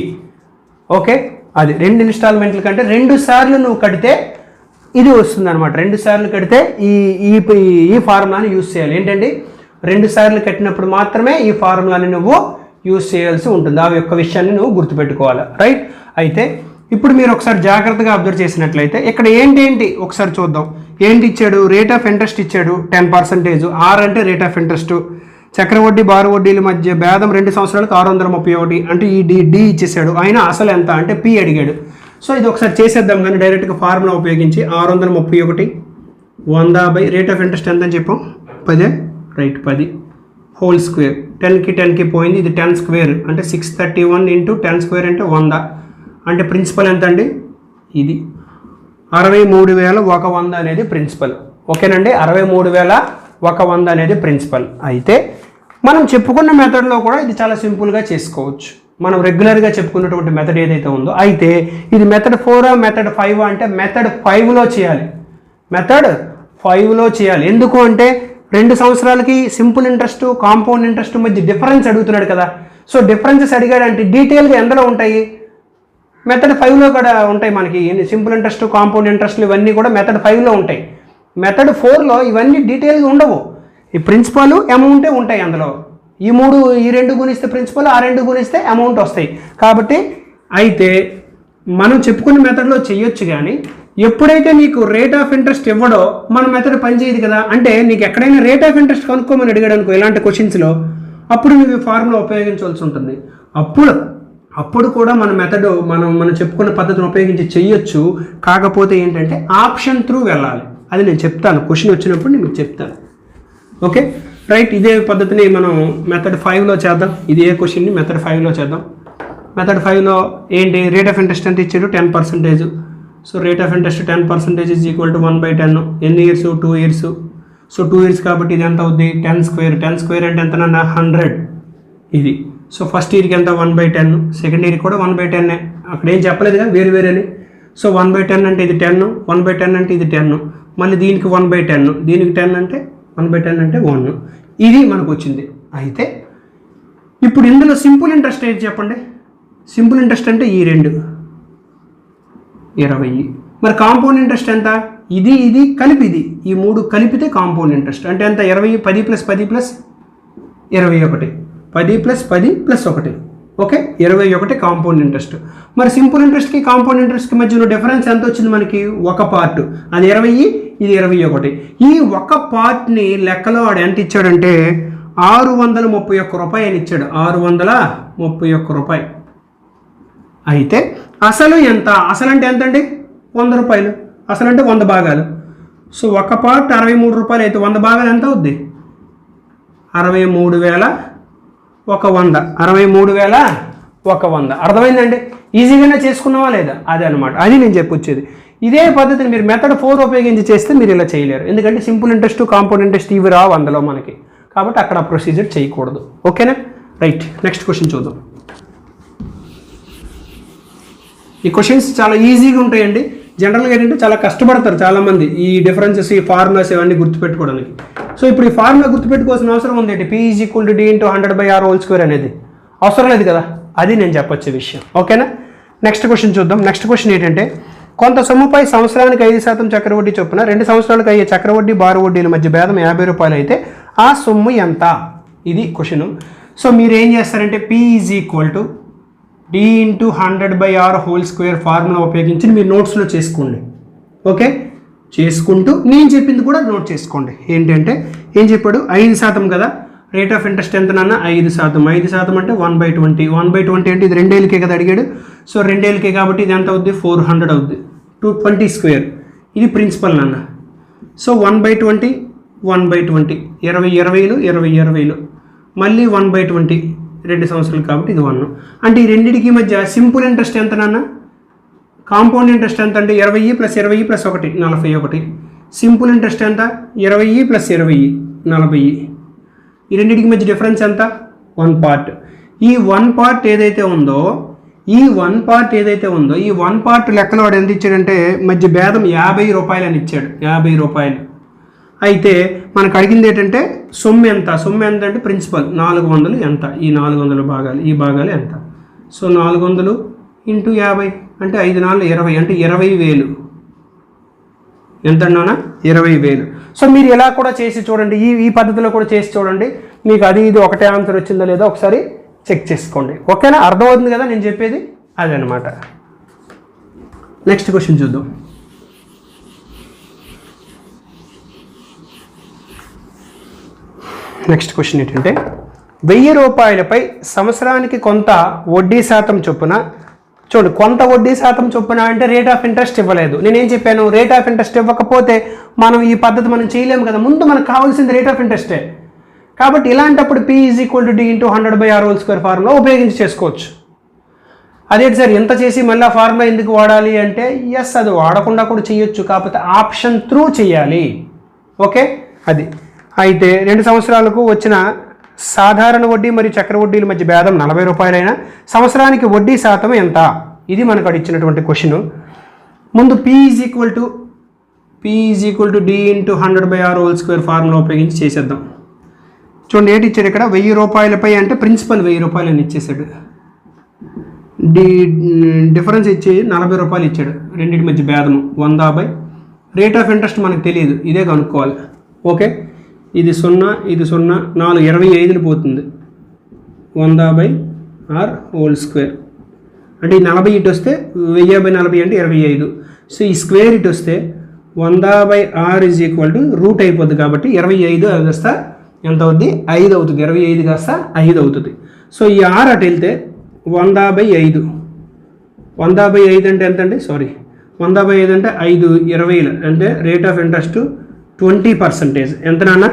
S1: ఓకే, అది 2 ఇన్స్టాల్మెంట్ల కంటే 2 సార్లు నువ్వు కడితే ఇది వస్తుంది అనమాట. 2 సార్లు కడితే ఈ ఫార్ములాని యూజ్ చేయాలి. ఏంటంటే 2 సార్లు కట్టినప్పుడు మాత్రమే ఈ ఫార్ములాని నువ్వు యూజ్ చేయాల్సి ఉంటుంది. ఆ యొక్క విషయాన్ని నువ్వు గుర్తుపెట్టుకోవాలి. రైట్. అయితే ఇప్పుడు మీరు ఒకసారి జాగ్రత్తగా అబ్జర్వ్ చేసినట్లయితే ఇక్కడ ఏంటి ఒకసారి చూద్దాం. ఏంటి ఇచ్చాడు? రేట్ ఆఫ్ ఇంట్రెస్ట్ ఇచ్చాడు 10%. R అంటే రేట్ ఆఫ్ ఇంట్రెస్ట్. చక్రవడ్డీ బారు వడ్డీల మధ్య భేదం 2 సంవత్సరాలకు 631 అంటే ఈ డి ఇచ్చేసాడు. ఆయన అసలు ఎంత అంటే P అడిగాడు. సో ఇది ఒకసారి చేసేద్దాం కానీ డైరెక్ట్గా ఫార్ములా ఉపయోగించి 631 100 రేట్ ఆఫ్ ఇంట్రెస్ట్ ఎంత అని చెప్పాం 10. Right, 10 whole square. 10కి పోయింది, ఇది 10 స్క్వేర్ అంటే 631 × 10² అంటే 100. అంటే ప్రిన్సిపల్ ఎంత అండి? ఇది 63,100 అనేది ప్రిన్సిపల్. ఓకేనండి, 63,100 అనేది ప్రిన్సిపల్. అయితే మనం చెప్పుకున్న మెథడ్లో కూడా ఇది చాలా సింపుల్గా చేసుకోవచ్చు. మనం రెగ్యులర్గా చెప్పుకున్నటువంటి మెథడ్ ఏదైతే ఉందో. అయితే ఇది మెథడ్ 4 మెథడ్ 5 అంటే మెథడ్ 5లో చేయాలి. మెథడ్ 5లో చేయాలి. ఎందుకు అంటే 2 సంవత్సరాలకి సింపుల్ ఇంట్రెస్ట్ కాంపౌండ్ ఇంట్రెస్ట్ మధ్య డిఫరెన్స్ అడుగుతున్నాడు కదా. సో డిఫరెన్సెస్ అడిగాడంటే డీటెయిల్గా ఎందులో ఉంటాయి? మెథడ్ 5లో కూడా ఉంటాయి మనకి సింపుల్ ఇంట్రెస్ట్, కాంపౌండ్ ఇంట్రెస్ట్లు ఇవన్నీ కూడా మెథడ్ 5లో ఉంటాయి. మెథడ్ 4లో ఇవన్నీ డీటెయిల్గా ఉండవు. ఈ ప్రిన్సిపల్ అమౌంటే ఉంటాయి అందులో. ఈ రెండు గుణిస్తే ప్రిన్సిపల్, ఆ రెండు గుణిస్తే అమౌంట్ వస్తాయి. కాబట్టి అయితే మనం చెప్పుకున్న మెథడ్లో చేయొచ్చు, కానీ ఎప్పుడైతే నీకు రేట్ ఆఫ్ ఇంట్రెస్ట్ ఇవ్వడో మన మెథడ్ పనిచేయదు కదా. అంటే నీకు ఎక్కడైనా రేట్ ఆఫ్ ఇంట్రెస్ట్ కనుక్కోమని అడిగాడు అనుకో ఇలాంటి క్వశ్చన్స్లో, అప్పుడు నువ్వు ఫార్ములా ఉపయోగించవలసి ఉంటుంది. అప్పుడు కూడా మన మెథడ్ మనం చెప్పుకున్న పద్ధతిని ఉపయోగించి చెయ్యొచ్చు. కాకపోతే ఏంటంటే ఆప్షన్ త్రూ వెళ్ళాలి. అది నేను చెప్తాను, క్వశ్చన్ వచ్చినప్పుడు నేను మీకు చెప్తాను. Okay right. ఇదే పద్ధతిని మనం మెథడ్ 5లో చేద్దాం. ఇదే క్వశ్చన్ని మెథడ్ 5లో చేద్దాం. మెథడ్ 5లో ఏంటి, రేట్ ఆఫ్ ఇంట్రెస్ట్ ఎంత ఇచ్చాడు, 10%. So rate of interest 10% is equal to 1/10. ఎన్ని ఇయర్స్, 2 ఇయర్స్. సో 2 ఇయర్స్ కాబట్టి ఇది ఎంత అవుద్ది, 10 స్క్వేర్. 10 స్క్వేర్ అంటే ఎంతనన్నా 100 ఇది. సో ఫస్ట్ ఇయర్కి ఎంత, 1/10. సెకండ్ ఇయర్కి కూడా 1/10. అక్కడ ఏం చెప్పలేదుగా వేరేని. సో 1/10 అంటే ఇది 10, 1/10 అంటే ఇది 10, మళ్ళీ దీనికి 1/10, దీనికి 10 అంటే 1/10 అంటే 1. ఇది మనకు వచ్చింది. అయితే ఇప్పుడు ఇందులో సింపుల్ ఇంట్రెస్ట్ ఏది చెప్పండి. సింపుల్ ఇంట్రెస్ట్ అంటే ఈ రెండు 20. మరి కాంపౌండ్ ఇంట్రెస్ట్ ఎంత, ఇది కలిపి ఈ 3 కలిపితే కాంపౌండ్ ఇంట్రెస్ట్ అంటే ఎంత, 20. 10 + 10 + 21. 10 + 10 + 1. Okay 21 compound interest. మరి సింపుల్ ఇంట్రెస్ట్కి కాంపౌండ్ ఇంట్రెస్ట్కి మధ్య డిఫరెన్స్ ఎంత వచ్చింది మనకి, ఒక పార్ట్. అది 20, ఇది 21. ఈ ఒక పార్ట్ని లెక్కలో వాడు ఎంత ఇచ్చాడంటే 631 రూపాయలు అని ఇచ్చాడు. 631 రూపాయలు. అయితే అసలు ఎంత, అసలు అంటే ఎంత అండి, 100 రూపాయలు. అసలు అంటే 100 భాగాలు. సో ఒక పార్ట్ 63 రూపాయలు అయితే 100 భాగాలు ఎంత అవుద్ది, 63,100. 63,100. అర్థమైందండి. ఈజీగానే చేసుకున్నావా లేదా, అదే అనమాట. అది నేను చెప్పొచ్చేది. ఇదే పద్ధతిని మీరు మెథడ్ 4 ఉపయోగించి చేస్తే మీరు ఇలా చేయలేరు. ఎందుకంటే సింపుల్ ఇంట్రెస్ట్, కాంపౌండ్ ఇంట్రెస్ట్ ఇవి రావు అందులో మనకి. కాబట్టి అక్కడ ప్రొసీజర్ చేయకూడదు. ఓకేనా రైట్. నెక్స్ట్ క్వశ్చన్ చూద్దాం. ఈ క్వశ్చన్స్ చాలా ఈజీగా ఉంటాయండి. జనరల్గా ఏంటంటే చాలా కష్టపడతారు చాలామంది ఈ డిఫరెన్సెస్, ఈ ఫార్ములాస్ ఇవన్నీ గుర్తుపెట్టుకోవడానికి. సో ఇప్పుడు ఈ ఫార్ములా గుర్తుపెట్టుకోవాల్సిన అవసరం ఉంది ఏంటి, P = D × 100/r² అనేది అవసరం లేదు కదా. అది నేను చెప్పొచ్చే విషయం. ఓకేనా. నెక్స్ట్ క్వశ్చన్ చూద్దాం. నెక్స్ట్ క్వశ్చన్ ఏంటంటే, కొంత సొమ్ముపై సంవత్సరానికి 5% చక్రవడ్డీ చొప్పున 2 సంవత్సరాలకు అయ్యే చక్రవడ్డీ బారు వడ్డీల మధ్య భేదం 50 రూపాయలు అయితే ఆ సొమ్ము ఎంత, ఇది క్వశ్చన్. సో మీరు ఏం చేస్తారంటే P = D × 100/r² ఫార్ములా ఉపయోగించి మీరు నోట్స్లో చేసుకోండి. ఓకే చేసుకుంటూ నేను చెప్పింది కూడా నోట్ చేసుకోండి. ఏంటంటే ఏం చెప్పాడు, 5% కదా. రేట్ ఆఫ్ ఇంట్రెస్ట్ ఎంత నాన్న, 5%. 5% అంటే 1/20. 1/20 అంటే ఇది 2 ఏళ్ళకే కదా అడిగాడు. సో 2 ఏళ్ళకే కాబట్టి ఇది ఎంత అవుద్ది, 400 అవుద్ది. 220 స్క్వేర్. ఇది ప్రిన్సిపల్ నాన్న. సో 1/20, 1/20. 20 మళ్ళీ 1/20. 2 సంవత్సరాలు కాబట్టి ఇది 1. అంటే ఈ రెండింటికి మధ్య సింపుల్ ఇంట్రెస్ట్ ఎంత నాన్న, కాంపౌండ్ ఇంట్రెస్ట్ ఎంత అంటే 20 + 20 + 1 41. సింపుల్ ఇంట్రెస్ట్ ఎంత, 20 + 20 40. ఈ రెండింటికి మధ్య డిఫరెన్స్ ఎంత, 1 పార్ట్. ఈ 1 పార్ట్ ఏదైతే ఉందో ఈ 1 పార్ట్ లెక్కలో వాడు ఎంత ఇచ్చాడంటే మధ్య భేదం 50 రూపాయలు అని ఇచ్చాడు. 50 రూపాయలు. అయితే మనకు అడిగింది ఏంటంటే సొమ్ము ఎంత అంటే ప్రిన్సిపల్ 400 ఎంత, ఈ 400 భాగాలు, ఈ భాగాలు ఎంత. సో 400 × 50 అంటే 5 × 4 20 అంటే 20,000. ఎంత అన్నానా, 20,000. సో మీరు ఎలా కూడా చేసి చూడండి, ఈ పద్ధతిలో కూడా చేసి చూడండి. మీకు అది ఇది ఒకటే ఆన్సర్ వచ్చిందో లేదో ఒకసారి చెక్ చేసుకోండి. ఓకేనా, అర్థమవుతుంది కదా నేను చెప్పేది, అదనమాట. నెక్స్ట్ క్వశ్చన్ చూద్దాం. నెక్స్ట్ క్వశ్చన్ ఏంటంటే, 1000 రూపాయలపై సంవత్సరానికి కొంత వడ్డీ శాతం చొప్పున, చూడండి కొంత వడ్డీ శాతం చొప్పున అంటే రేట్ ఆఫ్ ఇంట్రెస్ట్ ఇవ్వలేదు. నేనేం చెప్పాను, రేట్ ఆఫ్ ఇంట్రెస్ట్ ఇవ్వకపోతే మనం ఈ పద్ధతి మనం చేయలేము కదా. ముందు మనకు కావాల్సింది రేట్ ఆఫ్ ఇంట్రెస్టే. కాబట్టి ఇలాంటప్పుడు P = D × 100/r² ఫార్ములా ఉపయోగించి చేసుకోవచ్చు. అదేంటి సార్ ఎంత చేసి మళ్ళీ ఆ ఫార్ములా ఎందుకు వాడాలి అంటే, ఎస్ అది వాడకుండా కూడా చేయొచ్చు, కాకపోతే ఆప్షన్ త్రూ చేయాలి. ఓకే అది. అయితే 2 సంవత్సరాలకు వచ్చిన సాధారణ వడ్డీ మరియు చక్ర వడ్డీల మధ్య భేదం 40 రూపాయలైనా సంవత్సరానికి వడ్డీ శాతం ఎంత, ఇది మనకు అడిగినటువంటి క్వశ్చన్. ముందు P = D × 100/r² ఫార్ములా ఉపయోగించి చేసేద్దాం. చూడండి ఏంటి ఇచ్చాడు ఇక్కడ, 1000 రూపాయలపై అంటే ప్రిన్సిపల్ 1000 రూపాయలు అని ఇచ్చేసాడు. డిఫరెన్స్ ఇచ్చి 40 రూపాయలు ఇచ్చాడు, రెండింటి మధ్య భేదము 100/, రేట్ ఆఫ్ ఇంట్రెస్ట్ మనకు తెలియదు, ఇదే కనుక్కోవాలి. ఓకే, ఇది 0, ఇది 0, 4 25 పోతుంది, 100/r² అంటే ఈ 40 ఇటు వస్తే 1000/40 అంటే 25. సో ఈ స్క్వేర్ ఇటు వస్తే 100/r రూట్ అయిపోద్ది కాబట్టి 25 అది వస్తా ఎంత అవుద్ది, 5 అవుతుంది. 25 కాస్త 5 అవుతుంది. సో ఈ r అటు వెళ్తే 100/5, 100/5 అంటే ఎంత అండి, సారీ 100/5 అంటే 5 20 అంటే రేట్ ఆఫ్ ఇంట్రెస్ట్ 20%. ఎంత నాన్న,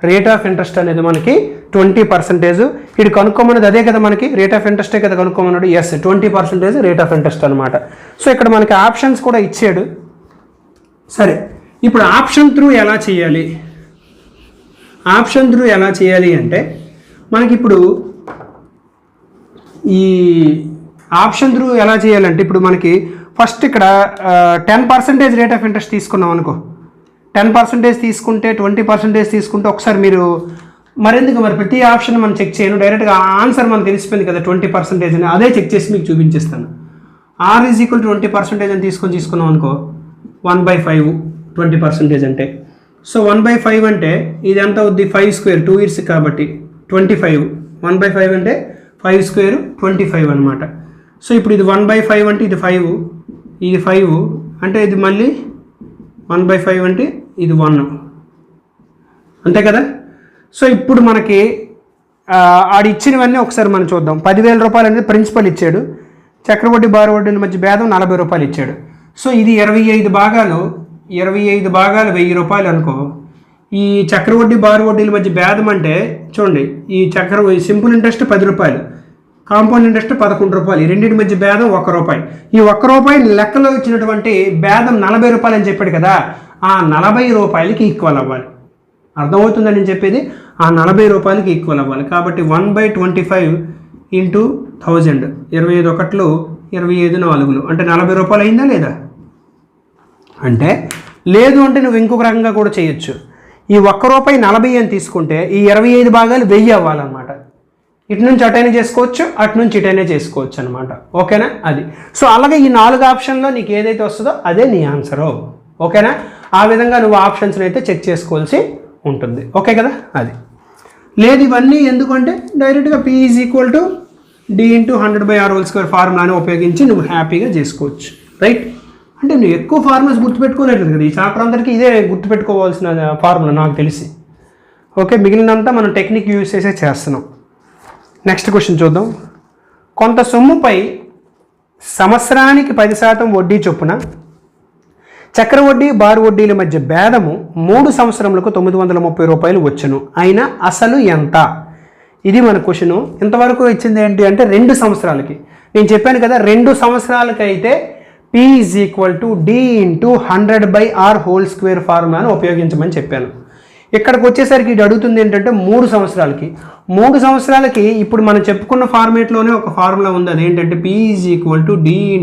S1: రేట్ ఆఫ్ ఇంట్రెస్ట్ అనేది మనకి 20%. ఇది కనుక్కోమన్నది అదే కదా, మనకి రేట్ ఆఫ్ ఇంట్రెస్టే కదా కనుక్కోమన్నాడు. ఎస్, 20% రేట్ ఆఫ్ ఇంట్రెస్ట్ అనమాట. సో ఇక్కడ మనకి ఆప్షన్స్ కూడా ఇచ్చాడు. సరే, ఇప్పుడు ఆప్షన్ త్రూ ఎలా చేయాలి, ఆప్షన్ త్రూ ఎలా చేయాలి అంటే మనకి ఇప్పుడు ఈ ఆప్షన్ త్రూ ఎలా చేయాలంటే ఇప్పుడు మనకి ఫస్ట్ ఇక్కడ 10% రేట్ ఆఫ్ ఇంట్రెస్ట్ తీసుకున్నాం అనుకో, 10% తీసుకుంటే 20% తీసుకుంటే ఒకసారి మీరు మరెందుకు మరి ప్రతి ఆప్షన్ మనం చెక్ చేయను, డైరెక్ట్గా ఆన్సర్ మనకు తెలిసిపోయింది కదా 20% అని, అదే చెక్ చేసి మీకు చూపించేస్తాను. r = 20% అని తీసుకున్నాం అనుకో, 1/5 20% అంటే. సో 1/5 అంటే ఇది ఎంత అవుద్ది, 5² 2 ఇయర్స్ కాబట్టి 25. 1/5 అంటే 5² 25 అనమాట. సో ఇప్పుడు ఇది 1/5 అంటే ఇది 5, ఇది 5 అంటే ఇది మళ్ళీ 1/5 అంటే ఇది 1, అంతే కదా. సో ఇప్పుడు మనకి ఆడు ఇచ్చినవన్నీ ఒకసారి మనం చూద్దాం. 10,000 రూపాయలు అనేది ప్రిన్సిపల్ ఇచ్చాడు, చక్రవడ్డీ బారు వడ్డీల మధ్య భేదం 40 రూపాయలు ఇచ్చాడు. సో ఇది 25 భాగాలు 1000 రూపాయలు అనుకో. ఈ చక్రవడ్డీ బారు వడ్డీల మధ్య భేదం అంటే చూడండి, ఈ సింపుల్ ఇంట్రెస్ట్ 10 రూపాయలు, కాంపౌండ్ ఇంట్రెస్ట్ 11 రూపాయలు, ఈ రెండింటి మధ్య భేదం 1 రూపాయి. ఈ 1 రూపాయి లెక్కలో ఇచ్చినటువంటి భేదం 40 రూపాయలు అని చెప్పాడు కదా, ఆ 40 రూపాయలకి ఈక్వల్ అవ్వాలి. అర్థమవుతుందని నేను చెప్పేది, ఆ 40 రూపాయలకి ఈక్వల్ అవ్వాలి. కాబట్టి 1/25 × 1000, 25 ఒకట్లు 25 4 అంటే 40 రూపాయలు అయిందా లేదా అంటే, లేదు అంటే నువ్వు ఇంకొక రకంగా కూడా చేయొచ్చు. ఈ 1 రూపాయి 40 అని తీసుకుంటే ఈ 25 భాగాలు 1000 అవ్వాలన్నమాట. ఇటు నుంచి అటైనా చేసుకోవచ్చు, అటు నుంచి ఇటైనా చేసుకోవచ్చు అనమాట. ఓకేనా, అది. సో అలాగే ఈ 4 ఆప్షన్లో నీకు ఏదైతే వస్తుందో అదే నీ ఆన్సరు. ఓకేనా, ఆ విధంగా నువ్వు ఆప్షన్స్ని అయితే చెక్ చేసుకోవాల్సి ఉంటుంది. ఓకే కదా, అది. లేదు ఇవన్నీ ఎందుకంటే డైరెక్ట్గా P = D × 100/r² ఫార్ములాని ఉపయోగించి నువ్వు హ్యాపీగా చేసుకోవచ్చు. రైట్, అంటే నువ్వు ఎక్కువ ఫార్ములాస్ గుర్తుపెట్టుకోలేదు కదా, ఈ చాప్టర్ అందరికీ ఇదే గుర్తుపెట్టుకోవాల్సిన ఫార్ములా నాకు తెలిసి. ఓకే, మిగిలినంతా మనం టెక్నిక్ యూజ్ చేసే చేస్తున్నాం. నెక్స్ట్ క్వశ్చన్ చూద్దాం. కొంత సొమ్ముపై సంవత్సరానికి 10% వడ్డీ చొప్పున చక్రవడ్డీ బారు వడ్డీల మధ్య భేదము 3 సంవత్సరములకు 930 రూపాయలు వచ్చును, అయినా అసలు ఎంత? ఇది మన క్వశ్చను. ఇంతవరకు ఇచ్చింది ఏంటి అంటే 2 సంవత్సరాలకి. నేను చెప్పాను కదా 2 సంవత్సరాలకి అయితే P = D × 100/r² ఫార్ములాను ఉపయోగించమని చెప్పాను. ఇక్కడికి వచ్చేసరికి ఇది అడుగుతుంది ఏంటంటే 3 సంవత్సరాలకి. 3 సంవత్సరాలకి ఇప్పుడు మనం చెప్పుకున్న ఫార్మేట్లోనే ఒక ఫార్ములా ఉంది, అదేంటంటే P = D ×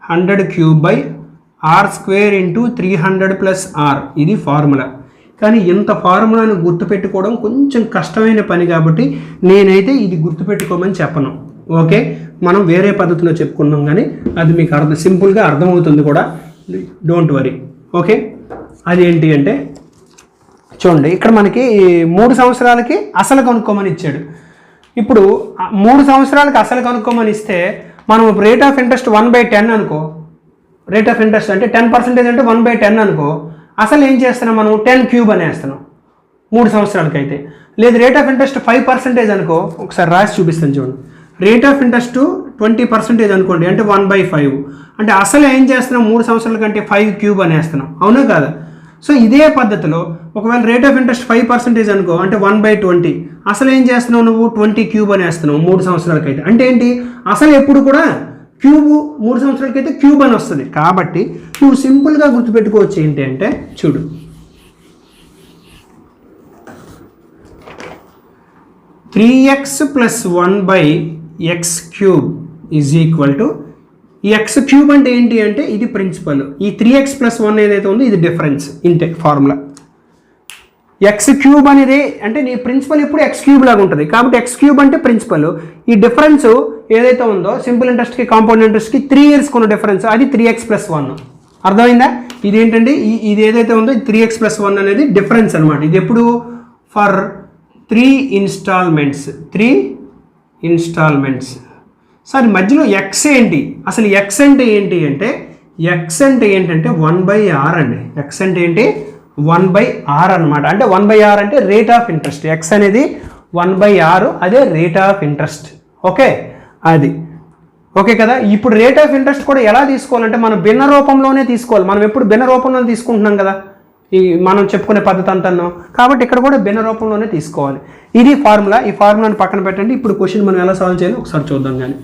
S1: 100³ × 300 + r. ఇది ఫార్ములా. కానీ ఇంత ఫార్ములాను గుర్తుపెట్టుకోవడం కొంచెం కష్టమైన పని కాబట్టి నేనైతే ఇది గుర్తుపెట్టుకోమని చెప్పను. ఓకే, మనం వేరే పద్ధతిలో చెప్పుకున్నాం కానీ అది మీకు సింపుల్గా అర్థమవుతుంది కూడా, డోంట్ వరీ. ఓకే, అదేంటి అంటే చూడండి, ఇక్కడ మనకి 3 సంవత్సరాలకి అసలు కనుక్కోమని ఇచ్చాడు. ఇప్పుడు 3 సంవత్సరాలకి అసలు కనుక్కోమని ఇస్తే మనం రేట్ ఆఫ్ ఇంట్రెస్ట్ 1/10 అనుకో, రేట్ ఆఫ్ ఇంట్రెస్ట్ అంటే 10% అంటే 1/10 అనుకో, అసలు ఏం చేస్తున్నాం మనం 10³ అనేస్తున్నాం 3 సంవత్సరాలకి అయితే. లేదు రేట్ ఆఫ్ ఇంట్రెస్ట్ 5% అనుకో, ఒకసారి రాసి చూపిస్తాను చూడండి. రేట్ ఆఫ్ ఇంట్రెస్ట్ 20% అనుకోండి, అంటే 1/5 అంటే అసలు ఏం చేస్తున్నాం 3 సంవత్సరాల కంటే 5³ అనేస్తున్నాం, అవునా కాదా? సో ఇదే పద్ధతిలో ఒకవేళ రేట్ ఆఫ్ ఇంట్రెస్ట్ 5% అనుకో, అంటే 1/20 అసలు ఏం చేస్తున్నావు నువ్వు 20³ అనేస్తున్నావు 3 సంవత్సరాలకి అయితే. అంటే ఏంటి, అసలు ఎప్పుడు కూడా క్యూబ్ 3 సంవత్సరాలకి అయితే క్యూబ్ అని వస్తుంది. కాబట్టి నువ్వు సింపుల్గా గుర్తుపెట్టుకోవచ్చు ఏంటి అంటే చూడు, (3x + 1/x³ ఈ x³ అంటే ఏంటి అంటే ఇది ప్రిన్సిపల్, ఈ 3x + 1 ఏదైతే ఉందో ఇది డిఫరెన్స్, ఇంతే ఫార్ములా. ఎక్స్ క్యూబ్ అనేది అంటే నీ ప్రిన్సిపల్ ఇప్పుడు ఎక్స్ క్యూబ్ లాగా ఉంటుంది కాబట్టి ఎక్స్ క్యూబ్ అంటే ప్రిన్సిపల్. ఈ డిఫరెన్స్ ఏదైతే ఉందో సింపుల్ ఇంట్రెస్ట్కి కాంపౌండ్ ఇంట్రెస్ట్కి 3 years ఉన్న డిఫరెన్స్ అది 3x + 1. అర్థమైందా? ఇది ఏంటంటే ఇది ఏదైతే ఉందో 3x + 1 అనేది డిఫరెన్స్ అనమాట. ఇది ఎప్పుడు ఫర్ 3 installments. సార్ మధ్యలో ఎక్స్ ఏంటి? అసలు ఎక్స్ అంటే ఏంటి అంటే ఎక్స్ అంటే ఏంటంటే 1/r అండి. ఎక్స్ అంటే ఏంటి? 1/r అనమాట. అంటే 1/r అంటే రేట్ ఆఫ్ ఇంట్రెస్ట్. ఎక్స్ అనేది 1/r, అదే రేట్ ఆఫ్ ఇంట్రెస్ట్. ఓకే, అది ఓకే కదా. ఇప్పుడు రేట్ ఆఫ్ ఇంట్రెస్ట్ కూడా ఎలా తీసుకోవాలంటే మనం భిన్న రూపంలోనే తీసుకోవాలి. మనం ఎప్పుడు భిన్న రూపంలో తీసుకుంటున్నాం కదా ఈ మనం చెప్పుకునే పద్ధతి అంతాను. కాబట్టి ఇక్కడ కూడా భిన్న రూపంలోనే తీసుకోవాలి. ఇది ఫార్ములా. ఈ ఫార్ములాని పక్కన పెట్టండి. ఇప్పుడు క్వశ్చన్ మనం ఎలా సాల్వ్ చేయాలో ఒకసారి చూద్దాం. కానీ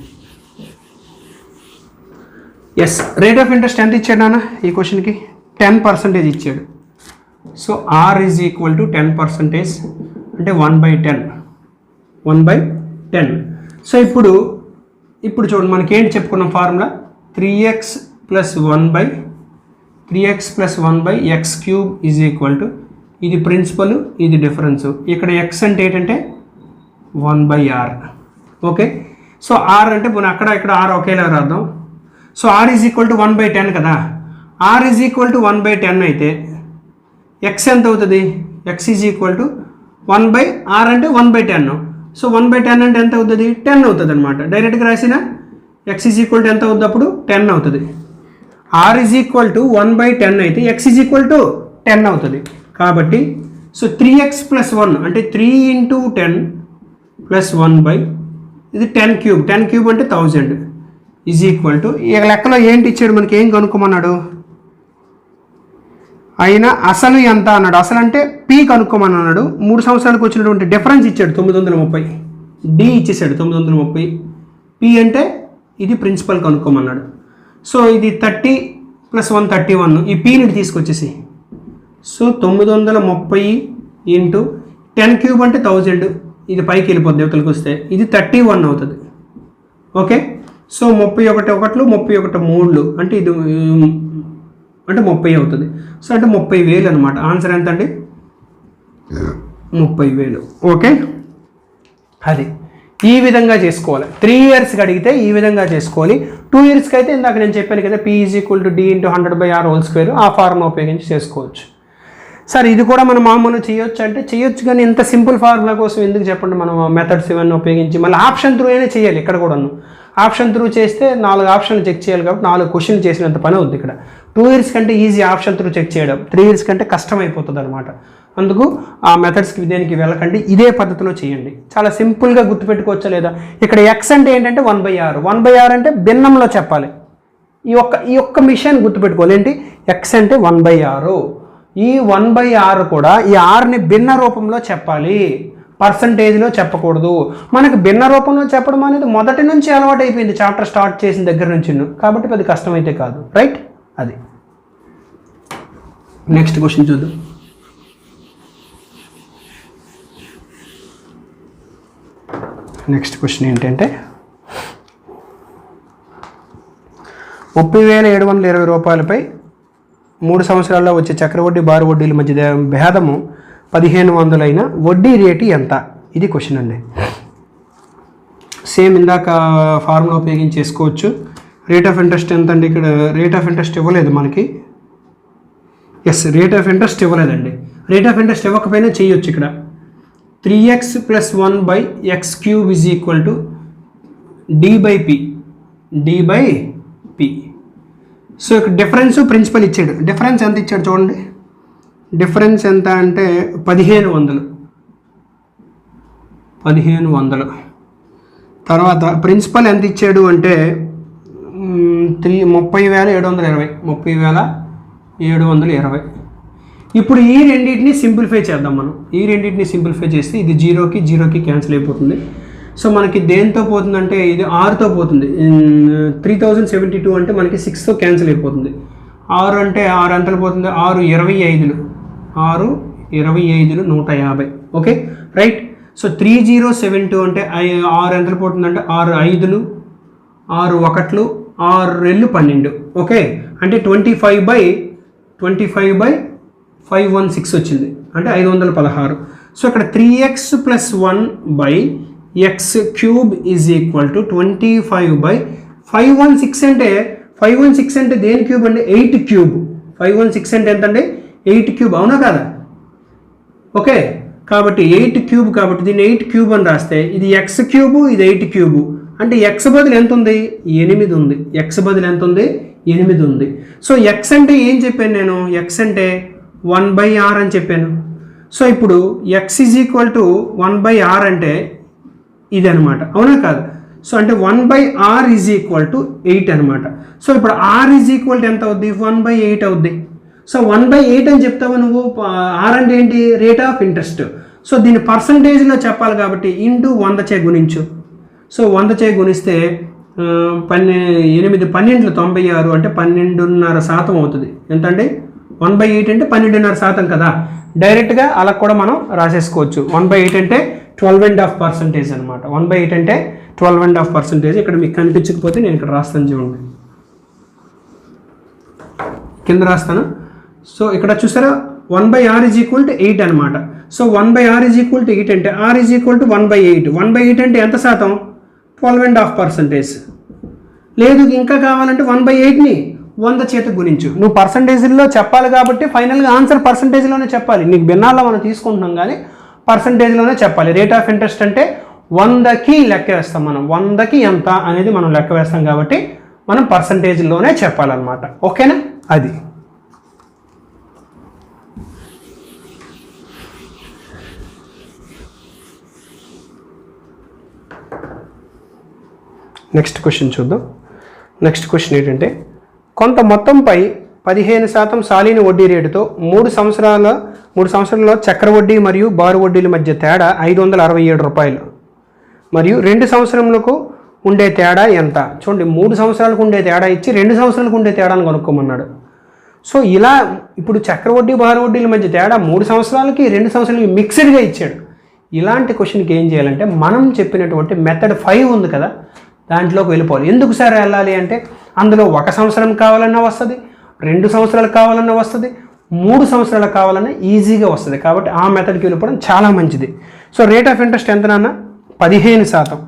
S1: ఎస్, రేట్ ఆఫ్ ఇంట్రెస్ట్ ఎంత ఇచ్చాడు నాన్న ఈ క్వశ్చన్కి? 10% ఇచ్చాడు. సో r = 10% అంటే 1/10. సో ఇప్పుడు చూడండి మనకి ఏంటి చెప్పుకున్నాం ఫార్ములా 3x + 1/x³ ఇది ప్రిన్సిపల్, ఇది డిఫరెన్స్. ఇక్కడ x అంటే ఏంటంటే 1/r. ఓకే, సో r అంటే అక్కడ ఇక్కడ r ఒకేలా రాద్దాం. సో r = 1/10 కదా. r = 1/10 అయితే x ఎంత అవుతుంది? x = 1/r అంటే 1/10. సో 1/10 అంటే ఎంత అవుతుంది? 10 అవుతుంది అనమాట. డైరెక్ట్గా రాసిన x = ఎంత అవుతుంది? అప్పుడు 10 అవుతుంది. r = 1/10 అయితే x = 10 అవుతుంది. కాబట్టి సో 3x + 1 అంటే 3 × 10 + 1/, ఇది 10³ 10³ అంటే 1000 = ఈ లెక్కలో ఏంటి ఇచ్చాడు మనకి? ఏం కనుక్కోమన్నాడు? అయినా అసలు ఎంత అన్నాడు. అసలు అంటే p కనుక్కోమని అన్నాడు. 3 సంవత్సరాలకు వచ్చినటువంటి డిఫరెన్స్ ఇచ్చాడు 930. d ఇచ్చేసాడు 930. p అంటే ఇది ప్రిన్సిపల్ కనుక్కోమన్నాడు. సో ఇది 30 + 1 31. ఈ pని తీసుకొచ్చేసి సో 930 × 10³ అంటే 1000. ఇది పైకి వెళ్ళిపోద్ది యువతలకు వస్తే ఇది 31 అవుతుంది. ఓకే, సో 31 1 31 3 అంటే ఇది అంటే 30 అవుతుంది. సో అంటే 30,000 అనమాట. ఆన్సర్ ఎంత అండి? 30,000. ఓకే, అది ఈ విధంగా చేసుకోవాలి. 3 yearsకి అడిగితే ఈ విధంగా చేసుకోవాలి. 2 yearsకి అయితే ఇందాక నేను చెప్పాను కదా p = d × 100/r² ఆ ఫార్ములా ఉపయోగించి చేసుకోవచ్చు. సార్ ఇది కూడా మనం మామూలు చేయొచ్చు అంటే చేయొచ్చు, కానీ ఇంత సింపుల్ ఫార్ములా కోసం ఎందుకు చెప్పండి? మనం మెథడ్స్ ఇవన్నీ ఉపయోగించి మళ్ళీ ఆప్షన్ త్రూ అయినా చేయాలి. ఇక్కడ కూడాను ఆప్షన్ త్రూ చేస్తే 4 ఆప్షన్లు చెక్ చేయాలి కాబట్టి 4 క్వశ్చన్లు చేసినంత పని అవుతుంది. ఇక్కడ 2 years కంటే ఈజీ ఆప్షన్ త్రూ చెక్ చేయడం, 3 years కంటే కష్టం అయిపోతుంది అనమాట. అందుకు ఆ మెథడ్స్కి దేనికి వెళ్ళకండి, ఇదే పద్ధతిలో చేయండి. చాలా సింపుల్గా గుర్తుపెట్టుకోవచ్చా లేదా? ఇక్కడ x అంటే ఏంటంటే 1/r. 1/r అంటే భిన్నంలో చెప్పాలి. ఈ ఒక్క విషయాన్ని గుర్తుపెట్టుకోవాలి. ఏంటి? x అంటే 1/r. ఈ 1/r కూడా ఈ rని భిన్న రూపంలో చెప్పాలి, పర్సంటేజ్లో చెప్పకూడదు. మనకు భిన్న రూపంలో చెప్పడం అనేది మొదటి నుంచి అలవాటు అయిపోయింది చాప్టర్ స్టార్ట్ చేసిన దగ్గర నుంచి. కాబట్టి అది కష్టమైతే కాదు. రైట్, అది నెక్స్ట్ క్వశ్చన్ చూద్దాం. నెక్స్ట్ క్వశ్చన్ ఏంటంటే 30,720 రూపాయలపై 3 సంవత్సరాల్లో వచ్చే చక్రవడ్డీ బారు వడ్డీల మధ్య భేదము 1500 అయిన వడ్డీ రేటు ఎంత? ఇది క్వశ్చన్ అండి. సేమ్ ఇందాక ఫార్ములా ఉపయోగించి చేసుకోవచ్చు. రేట్ ఆఫ్ ఇంట్రెస్ట్ ఎంత అండి? ఇక్కడ రేట్ ఆఫ్ ఇంట్రెస్ట్ ఇవ్వలేదు మనకి. ఎస్, రేట్ ఆఫ్ ఇంట్రెస్ట్ ఇవ్వలేదండి. రేట్ ఆఫ్ ఇంట్రెస్ట్ ఇవ్వకపోయినా చేయొచ్చు. ఇక్కడ 3x + 1/x³ d/p. సో ఇక్కడ డిఫరెన్స్ ప్రిన్సిపల్ ఇచ్చాడు. డిఫరెన్స్ ఎంత ఇచ్చాడు చూడండి. డిఫరెన్స్ ఎంత అంటే 1500. తర్వాత ప్రిన్సిపల్ ఎంత ఇచ్చాడు అంటే 30,720. ఇప్పుడు ఈ రెండింటిని సింప్లిఫై చేద్దాం మనం. ఈ రెండింటిని సింప్లిఫై చేస్తే ఇది 0కి క్యాన్సిల్ అయిపోతుంది. సో మనకి దేంతో పోతుందంటే ఇది 6తో పోతుంది. 3072 అంటే మనకి 6తో క్యాన్సిల్ అయిపోతుంది. 6 అంటే 6 ఎంతలు పోతుంది? 6 25 150. Okay, right. సో 3072 అంటే 6 ఎంతలు పోతుందంటే 6 5 6 1 6 12. ఓకే, అంటే 25/516 వచ్చింది. అంటే 516. సో ఇక్కడ 3x + 1/x³ is equal to 25/516 అంటే 516 అంటే దేని క్యూబ్ అండి? 8 క్యూబ్. 516 అంటే ఎంత అండి? 8 క్యూబ్, అవునా కదా? ఓకే, కాబట్టి 8 క్యూబ్, కాబట్టి దీన్ని 8 క్యూబ్ అని రాస్తే ఇది x³ ఇది 8 క్యూబ్ అంటే x బదులు ఎంత ఉంది? 8 ఉంది. x బదులు ఎంత ఉంది? 8 ఉంది. సో x అంటే ఏం చెప్పాను నేను? x అంటే 1/r అని చెప్పాను. సో ఇప్పుడు x = 1/r అంటే ఇది అనమాట, అవునా కాదు? సో అంటే 1/r = 8 అనమాట. సో ఇప్పుడు r = ఎంత అవుద్ది? 1/8 అవుద్ది. సో 1/8 అని చెప్తావు నువ్వు. r అంటే ఏంటి? Rate of interest. సో దీన్ని పర్సంటేజ్లో చెప్పాలి కాబట్టి ఇంటూ 100 చే గుణించు. సో 100 చే గుణిస్తే 8 12 96 అంటే 12.5% అవుతుంది. ఎంత అండి? 1/8 అంటే 12.5% కదా. డైరెక్ట్గా అలా కూడా మనం రాసేసుకోవచ్చు. 1/8 అంటే 12.5% అనమాట. 1/8 అంటే 12.5%. ఇక్కడ మీకు కనిపించకపోతే నేను ఇక్కడ రాస్తాను చూడండి, కింద రాస్తాను. సో ఇక్కడ చూసారా 1/r = 8 అనమాట. సో 1/r = 8 అంటే r = 1/8. 1/8 అంటే ఎంత శాతం? 12.5%. లేదు ఇంకా కావాలంటే 1/8ని 100 చేత గుణించు. నువ్వు పర్సంటేజ్లో చెప్పాలి కాబట్టి ఫైనల్గా ఆన్సర్ పర్సంటేజ్లోనే చెప్పాలి. నీకు భిన్నాల్లో మనం తీసుకుంటున్నాం కానీ పర్సంటేజ్లోనే చెప్పాలి. రేట్ ఆఫ్ ఇంట్రెస్ట్ అంటే 100కి లెక్క వేస్తాం మనం. 100కి ఎంత అనేది మనం లెక్క వేస్తాం కాబట్టి మనం పర్సంటేజ్లోనే చెప్పాలన్నమాట. ఓకేనా? అది నెక్స్ట్ క్వశ్చన్ చూద్దాం. నెక్స్ట్ క్వశ్చన్ ఏంటంటే, కొంత మొత్తంపై 15% సాలీన వడ్డీ రేటుతో 3 సంవత్సరాల్లో చక్ర వడ్డీ మరియు బారు వడ్డీల మధ్య తేడా 567 రూపాయలు మరియు 2 సంవత్సరములకు ఉండే తేడా ఎంత? చూడండి, 3 సంవత్సరాలకు ఉండే తేడా ఇచ్చి 2 సంవత్సరాలకు ఉండే తేడాను కనుక్కోమన్నాడు. సో ఇలా ఇప్పుడు చక్ర వడ్డీ బారు వడ్డీల మధ్య తేడా 3 సంవత్సరాలకి 2 సంవత్సరాలకి మిక్స్డ్గా ఇచ్చాడు. ఇలాంటి క్వశ్చన్కి ఏం చేయాలంటే మనం చెప్పినటువంటి మెథడ్ 5 ఉంది కదా, దాంట్లోకి వెళ్ళిపోవాలి. ఎందుకు సార్ వెళ్ళాలి అంటే అందులో 1 సంవత్సరం కావాలన్నా వస్తుంది, 2 సంవత్సరాలు కావాలన్నా వస్తుంది, 3 సంవత్సరాలు కావాలన్నా ఈజీగా వస్తుంది. కాబట్టి ఆ మెథడ్కి వెళ్ళిపోవడం చాలా మంచిది. సో రేట్ ఆఫ్ ఇంట్రెస్ట్ ఎంత నాన్న? 15%.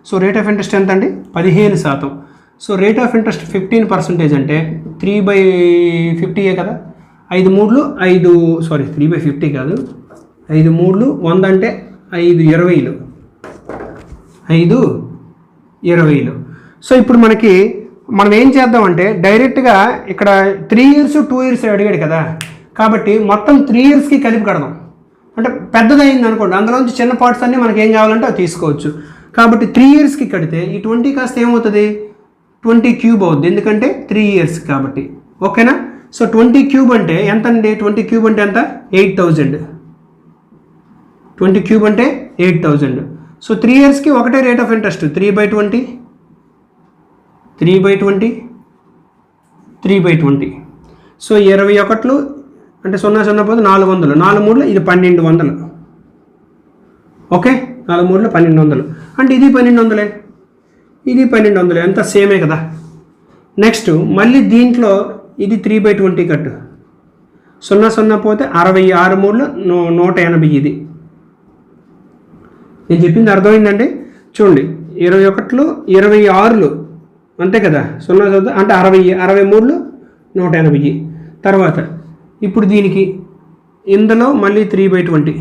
S1: సో రేట్ ఆఫ్ ఇంట్రెస్ట్ ఎంత అండి? 15%. సో రేట్ ఆఫ్ ఇంట్రెస్ట్ 15% అంటే 3/50 కదా. 5 3 3/50 కాదు, 5 3 100 అంటే 5 20. 5 20. సో ఇప్పుడు మనం ఏం చేద్దామంటే డైరెక్ట్గా ఇక్కడ 3 years 2 years అడిగాడు కదా, కాబట్టి మొత్తం 3 yearsకి కలిపి కడదాం. అంటే పెద్దదైంది అనుకోండి, అందులోంచి చిన్న పార్ట్స్ అన్నీ మనకి ఏం కావాలంటే అవి తీసుకోవచ్చు. కాబట్టి 3 yearsకి కడితే ఈ 20 కాస్త ఏమవుతుంది? 20 క్యూబ్ అవుతుంది, ఎందుకంటే 3 years కాబట్టి. ఓకేనా? సో 20 క్యూబ్ అంటే ఎంత అండి? 20 క్యూబ్ అంటే ఎంత? 8000. 20 క్యూబ్ అంటే 8000. సో 3 yearsకి ఒకటే రేట్ ఆఫ్ ఇంట్రెస్ట్ 3/20. 3/20. సో 21 అంటే 0 పోతే 400. 4 3 ఇది 1200. ఓకే, 4 3 1200 అంటే ఇది 1200, ఇది 1200, ఎంత సేమే కదా. నెక్స్ట్ మళ్ళీ దీంట్లో ఇది 3/20 కట్టు. 0 పోతే 60. 6 3 180. ఇది నేను చెప్పింది అర్థమైందండి? చూడండి, 21 26 అంతే కదా. 0 అంటే 60. 63 180. తర్వాత ఇప్పుడు దీనికి ఇందులో మళ్ళీ 3/20.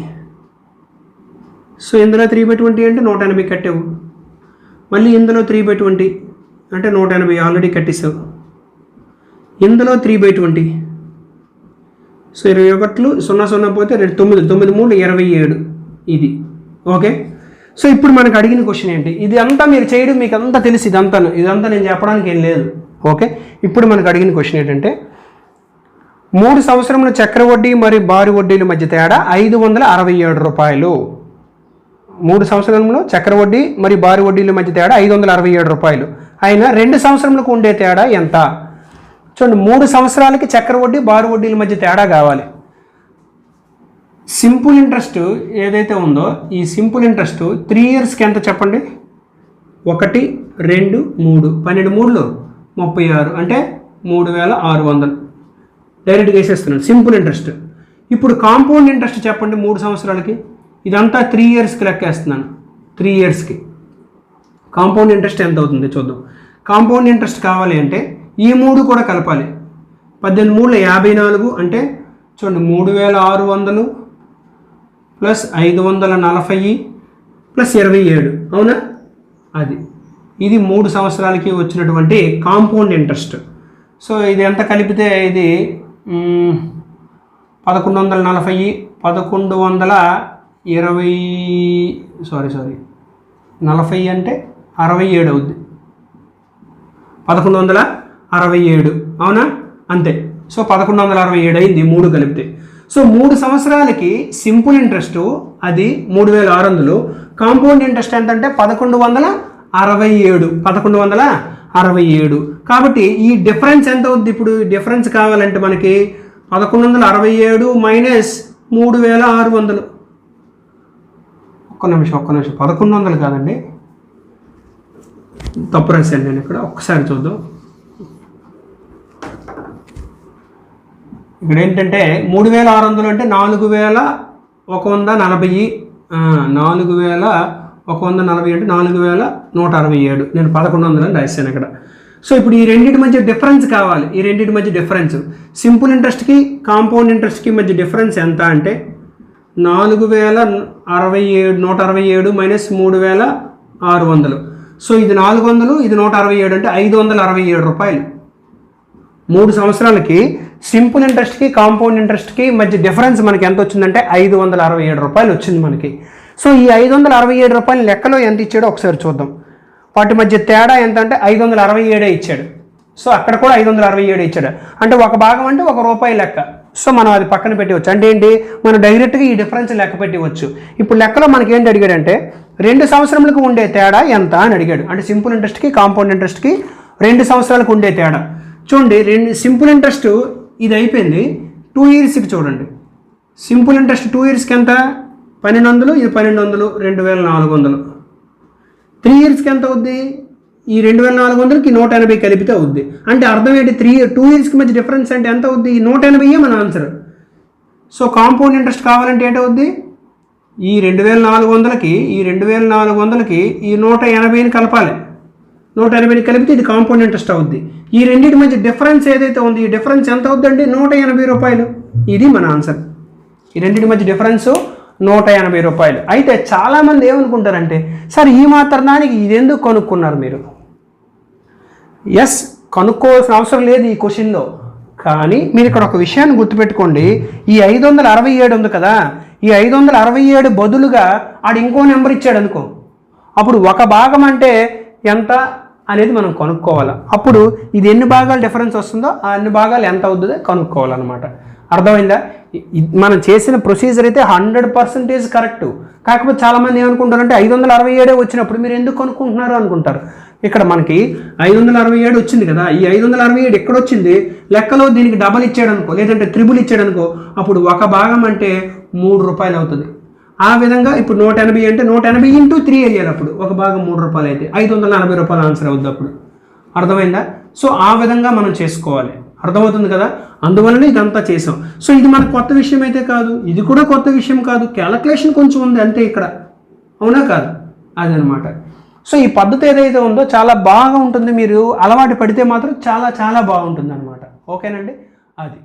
S1: సో ఇందులో 3/20 అంటే 180 కట్టావు. మళ్ళీ ఇందులో 3/20 అంటే 180 ఆల్రెడీ కట్టేసావు. ఇందులో 3/20. సో 21 0 పోతే 9 9 3 27. ఇది ఓకే. సో ఇప్పుడు మనకు అడిగిన క్వశ్చన్ ఏంటి? ఇది అంతా మీరు చేయడం మీకు అంతా తెలిసి ఇదంతా నేను చెప్పడానికి ఏం లేదు. ఓకే, ఇప్పుడు మనకు అడిగిన క్వశ్చన్ ఏంటంటే 3 సంవత్సరముల చక్ర వడ్డీ మరియు బారు వడ్డీల మధ్య తేడా 567 రూపాయలు. 3 సంవత్సరంలో చక్ర వడ్డీ మరియు బారు వడ్డీల మధ్య తేడా 567 రూపాయలు. అయినా 2 సంవత్సరములకు ఉండే తేడా ఎంత? చూడండి, 3 సంవత్సరాలకి చక్ర వడ్డీ బారు వడ్డీల మధ్య తేడా కావాలి. సింపుల్ ఇంట్రెస్ట్ ఏదైతే ఉందో ఈ సింపుల్ ఇంట్రెస్ట్ 3 yearsకి ఎంత చెప్పండి? 1 2 3 12 3 36 అంటే 3600. డైరెక్ట్గా వేసేస్తున్నాను సింపుల్ ఇంట్రెస్ట్. ఇప్పుడు కాంపౌండ్ ఇంట్రెస్ట్ చెప్పండి 3 సంవత్సరాలకి. ఇదంతా 3 ఇయర్స్కి లెక్కేస్తున్నాను. 3 ఇయర్స్కి కాంపౌండ్ ఇంట్రెస్ట్ ఎంత అవుతుంది చూద్దాం. కాంపౌండ్ ఇంట్రెస్ట్ కావాలి అంటే ఈ 3 కూడా కలపాలి. 18 3 54 అంటే చూడండి 3600 ప్లస్ 540 ప్లస్ 27 అవునా. ఇది 3 సంవత్సరాలకి వచ్చినటువంటి కాంపౌండ్ ఇంట్రెస్ట్. సో ఇది ఎంత కలిపితే ఇది 1140 40 అంటే 67 అవుద్ది. 1167 అవునా, అంతే. సో 1167 అయింది 3 కలిపితే. సో 3 సంవత్సరాలకి సింపుల్ ఇంట్రెస్ట్ అది 3600, కాంపౌండ్ ఇంట్రెస్ట్ ఎంత అంటే 1167. కాబట్టి ఈ డిఫరెన్స్ ఎంత అవుద్ది? ఇప్పుడు డిఫరెన్స్ కావాలంటే మనకి 1167 మైనస్ 3600. ఒక్క నిమిషం 1100 కాదండి, తప్పు రాశాను నేను ఇక్కడ. ఒక్కసారి చూద్దాం. ఇక్కడ ఏంటంటే 3600 అంటే 4140, 4140 అంటే 4167. నేను 1100 అని రాశాను ఇక్కడ. సో ఇప్పుడు ఈ రెండింటి మధ్య డిఫరెన్స్ కావాలి. ఈ రెండింటి మధ్య డిఫరెన్స్ సింపుల్ ఇంట్రెస్ట్కి కాంపౌండ్ ఇంట్రెస్ట్కి మధ్య డిఫరెన్స్ ఎంత అంటే 167 మైనస్ 3600. సో ఇది 400, ఇది 167 అంటే 567 రూపాయలు. 3 సంవత్సరాలకి సింపుల్ ఇంట్రెస్ట్కి కాంపౌండ్ ఇంట్రెస్ట్కి మధ్య డిఫరెన్స్ మనకి ఎంత వచ్చిందంటే 567 రూపాయలు వచ్చింది మనకి. సో ఈ 567 రూపాయలు లెక్కలో ఎంత ఇచ్చాడో ఒకసారి చూద్దాం. వాటి మధ్య తేడా ఎంత అంటే 567 ఇచ్చాడు. సో అక్కడ కూడా 567 ఇచ్చాడు. అంటే ఒక భాగం అంటే ₹1 లెక్క. సో మనం అది పక్కన పెట్టవచ్చు. అంటే ఏంటి, మనం డైరెక్ట్గా ఈ డిఫరెన్స్ లెక్క పెట్టవచ్చు. ఇప్పుడు లెక్కలో మనకి ఏంటి అడిగాడంటే 2 సంవత్సరములకు ఉండే తేడా ఎంత అని అడిగాడు. అంటే సింపుల్ ఇంట్రెస్ట్కి కాంపౌండ్ ఇంట్రెస్ట్కి 2 సంవత్సరాలకు ఉండే తేడా చూడండి. సింపుల్ ఇంట్రెస్ట్ ఇది అయిపోయింది. 2 ఇయర్స్కి చూడండి. సింపుల్ ఇంట్రెస్ట్ 2 ఇయర్స్కి ఎంత 1200, ఇది 1200, 2400. 3 ఇయర్స్కి ఎంత అవుద్ది? ఈ 2400కి 180 కలిపితే అవుద్ది. అంటే అర్థం ఏంటి, 2 ఇయర్స్కి మధ్య డిఫరెన్స్ అంటే ఎంత అవుద్ది? 180 మన ఆన్సర్. సో కాంపౌండ్ ఇంట్రెస్ట్ కావాలంటే ఏంటవుద్ది? ఈ 2400కి ఈ 180ని కలపాలి. 180ని కలిపితే ఇది కాంపౌండ్ ఇంట్రెస్ట్ అవుద్ది. ఈ రెండింటి మధ్య డిఫరెన్స్ ఏదైతే ఉంది, ఈ డిఫరెన్స్ ఎంత అవుద్దండి? 180 రూపాయలు. ఇది మన ఆన్సర్. ఈ రెండింటి మధ్య డిఫరెన్స్ 180 రూపాయలు. అయితే చాలామంది ఏమనుకుంటారంటే, సార్ ఈ మాత్రం దానికి ఇది ఎందుకు కనుక్కున్నారు మీరు? ఎస్, కనుక్కోవాల్సిన అవసరం లేదు ఈ క్వశ్చన్లో. కానీ మీరు ఇక్కడ ఒక విషయాన్ని గుర్తుపెట్టుకోండి. ఈ 567 ఉంది కదా, ఈ 567 బదులుగా ఆడు ఇంకో నెంబర్ ఇచ్చాడు అనుకో, అప్పుడు ఒక భాగం అంటే ఎంత అనేది మనం కనుక్కోవాలి. అప్పుడు ఇది ఎన్ని భాగాలు డిఫరెన్స్ వస్తుందో ఆ అన్ని భాగాలు ఎంత అవుతుందో కనుక్కోవాలన్నమాట. అర్థమైందా? మనం చేసిన ప్రొసీజర్ అయితే 100% కరెక్ట్. కాకపోతే చాలామంది ఏమనుకుంటారంటే 567 వచ్చినప్పుడు మీరు ఎందుకు కనుక్కుంటున్నారు అనుకుంటారు. ఇక్కడ మనకి 567 వచ్చింది కదా, ఈ 567 ఎక్కడ వచ్చింది? లెక్కలో దీనికి డబల్ ఇచ్చాడు అనుకో, లేదంటే త్రిబుల్ ఇచ్చాడు అనుకో, అప్పుడు ఒక భాగం అంటే ₹3 అవుతుంది. ఆ విధంగా ఇప్పుడు 180 అంటే 180 × 3 అయ్యారు. అప్పుడు ఒక భాగం ₹3 అయితే 540 రూపాయలు ఆన్సర్ అవుతుంది అప్పుడు. అర్థమైందా? సో ఆ విధంగా మనం చేసుకోవాలి. అర్థమవుతుంది కదా? అందువలన ఇదంతా చేసాం. సో ఇది మనకు కొత్త విషయం అయితే కాదు, ఇది కూడా కొత్త విషయం కాదు. క్యాలిక్యులేషన్ కొంచెం ఉంది అంతే ఇక్కడ, అవునా కాదు? అదనమాట. సో ఈ పద్ధతి ఏదైతే ఉందో చాలా బాగా ఉంటుంది. మీరు అలవాటు పడితే మాత్రం చాలా చాలా బాగుంటుంది అనమాట. ఓకేనండి? అది